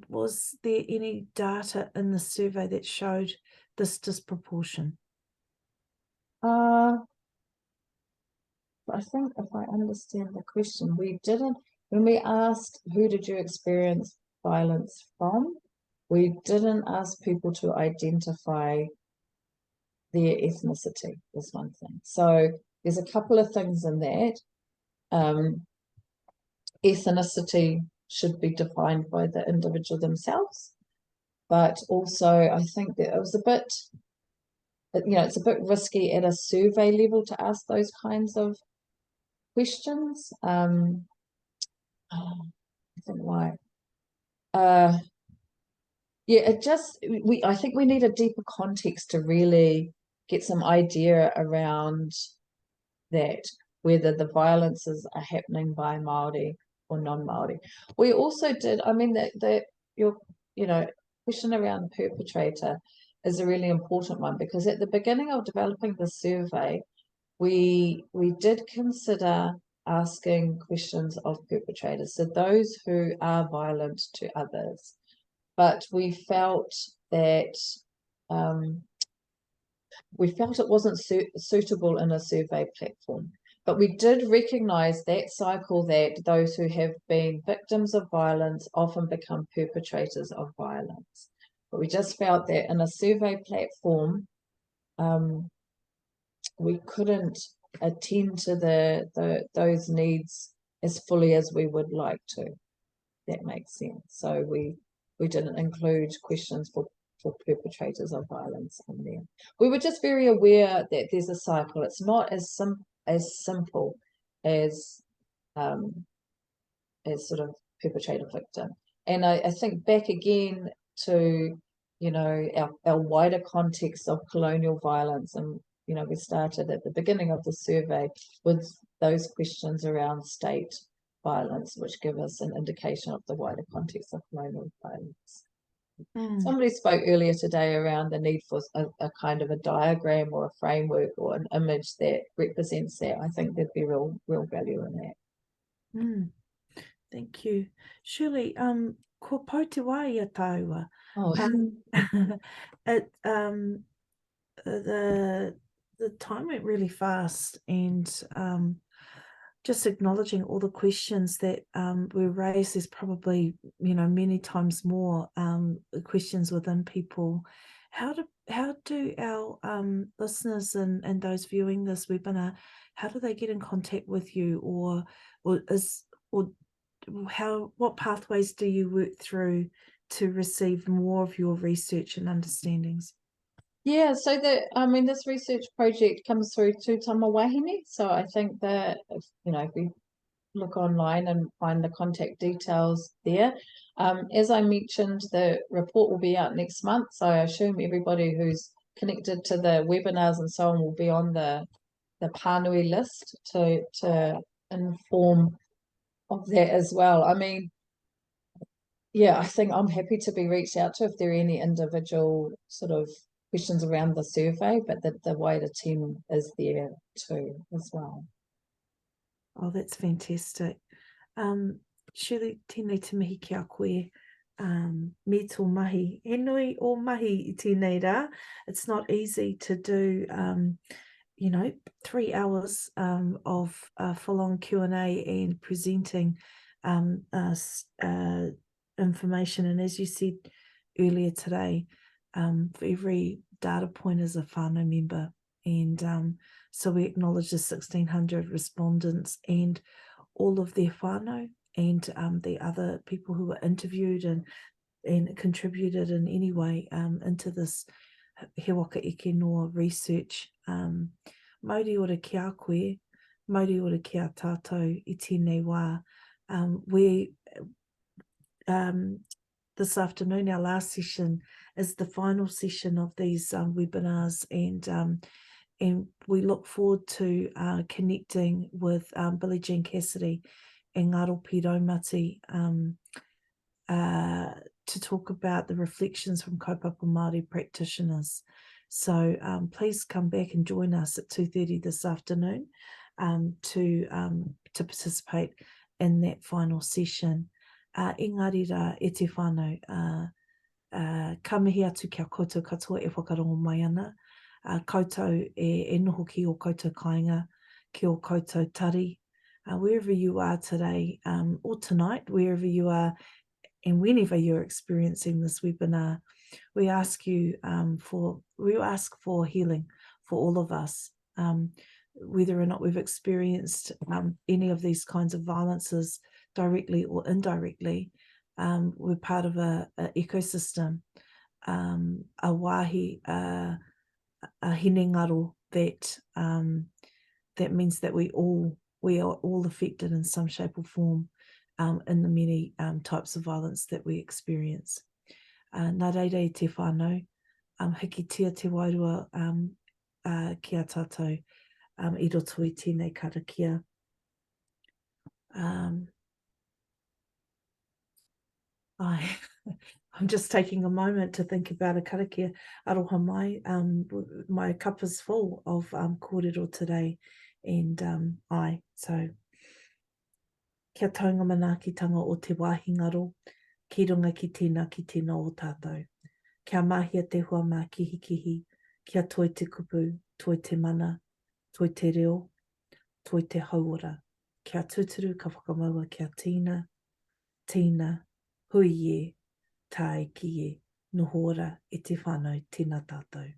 Was there any data in the survey that showed this disproportion? I think if I understand the question, we didn't, when we asked who did you experience violence from, we didn't ask people to identify their ethnicity, is one thing. So there's a couple of things in that. Ethnicity should be defined by the individual themselves, but also I think that it was a bit, it's a bit risky at a survey level to ask those kinds of questions. I think why. Yeah, I think we need a deeper context to really get some idea around that, whether the violences are happening by Māori or non-Māori. We also did, I mean, that your, you know, question around perpetrator is a really important one, because at the beginning of developing the survey, we did consider asking questions of perpetrators, so those who are violent to others, but that um, we felt it wasn't suitable in a survey platform. But we did recognise that cycle, that those who have been victims of violence often become perpetrators of violence. But we just felt that in a survey platform, we couldn't attend to those needs as fully as we would like to. That makes sense. So we didn't include questions for perpetrators of violence on there. We were just very aware that there's a cycle. It's not as simple as sort of perpetrator victim. And I think back again to, you know, our wider context of colonial violence, and you know, we started at the beginning of the survey with those questions around state violence, which give us an indication of the wider context of colonial violence. Mm. Somebody spoke earlier today around the need for a kind of a diagram or a framework or an image that represents that. I think there'd be real value in that. Mm. Thank you. Shirley, ko pau te wā ia tāua. Oh, It the time went really fast, and just acknowledging all the questions that were raised. There's probably, you know, many times more questions within people. How do our listeners and those viewing this webinar, how do they get in contact with you, or what pathways do you work through to receive more of your research and understandings? yeah, so this research project comes through to Tama Wahine. So I think that if we look online and find the contact details there. As I mentioned, the report will be out next month. So I assume everybody who's connected to the webinars and so on will be on the Pānui list to inform of that as well. I mean, yeah, I think I'm happy to be reached out to if there are any individual sort of questions around the survey, but the wider team is there too as well. Oh, that's fantastic. Shirley, tēnei te mihi ki a koe. Me tō mahi. He nui o mahi I tēnei rā. It's not easy to do, 3 hours of full-on Q&A and presenting information. And as you said earlier today, for every data point is a whānau member. And so we acknowledge the 1,600 respondents and all of their whānau, and the other people who were interviewed and contributed in any way into this he waka eke noa research. Mauri ora ki a koe, mauri ora ki a tātou I tēnei wā. This afternoon, our last session is the final session of these webinars, and we look forward to connecting with Billie Jean Cassidy and Ngaro Piraumati to talk about the reflections from kaupapa Māori practitioners. So please come back and join us at 2:30 this afternoon to participate in that final session. Engari rā, e te whānau, ka mihi atu kia koutou katoa e whakarongo mai ana. Koutou e noho ki o koutou kāinga, ki o koutou tari. Wherever you are today or tonight, wherever you are and whenever you're experiencing this webinar, we ask for healing for all of us. Whether or not we've experienced any of these kinds of violences directly or indirectly, we're part of a ecosystem, a wāhi, a hine ngaro that means that we are all affected in some shape or form in the many types of violence that we experience. Nā reira I te whānau, hiki tia te wairua ki a tātou I roto I tēnei karakia. I'm just taking a moment to think about a karakia. Aroha mai, my cup is full of kōrero today, and so kia taunga manaakitanga o te wāhingaro, ki runga ki tēnā o tātou. Kia mahia te hua mā kihikihi, kia toi te kupu, toi te mana, toi te reo, toi te hauora. Kia tūturu ka whakamaua kia tīna, hui e, tae ki e, noho ora e te whānau, tēnā tātou.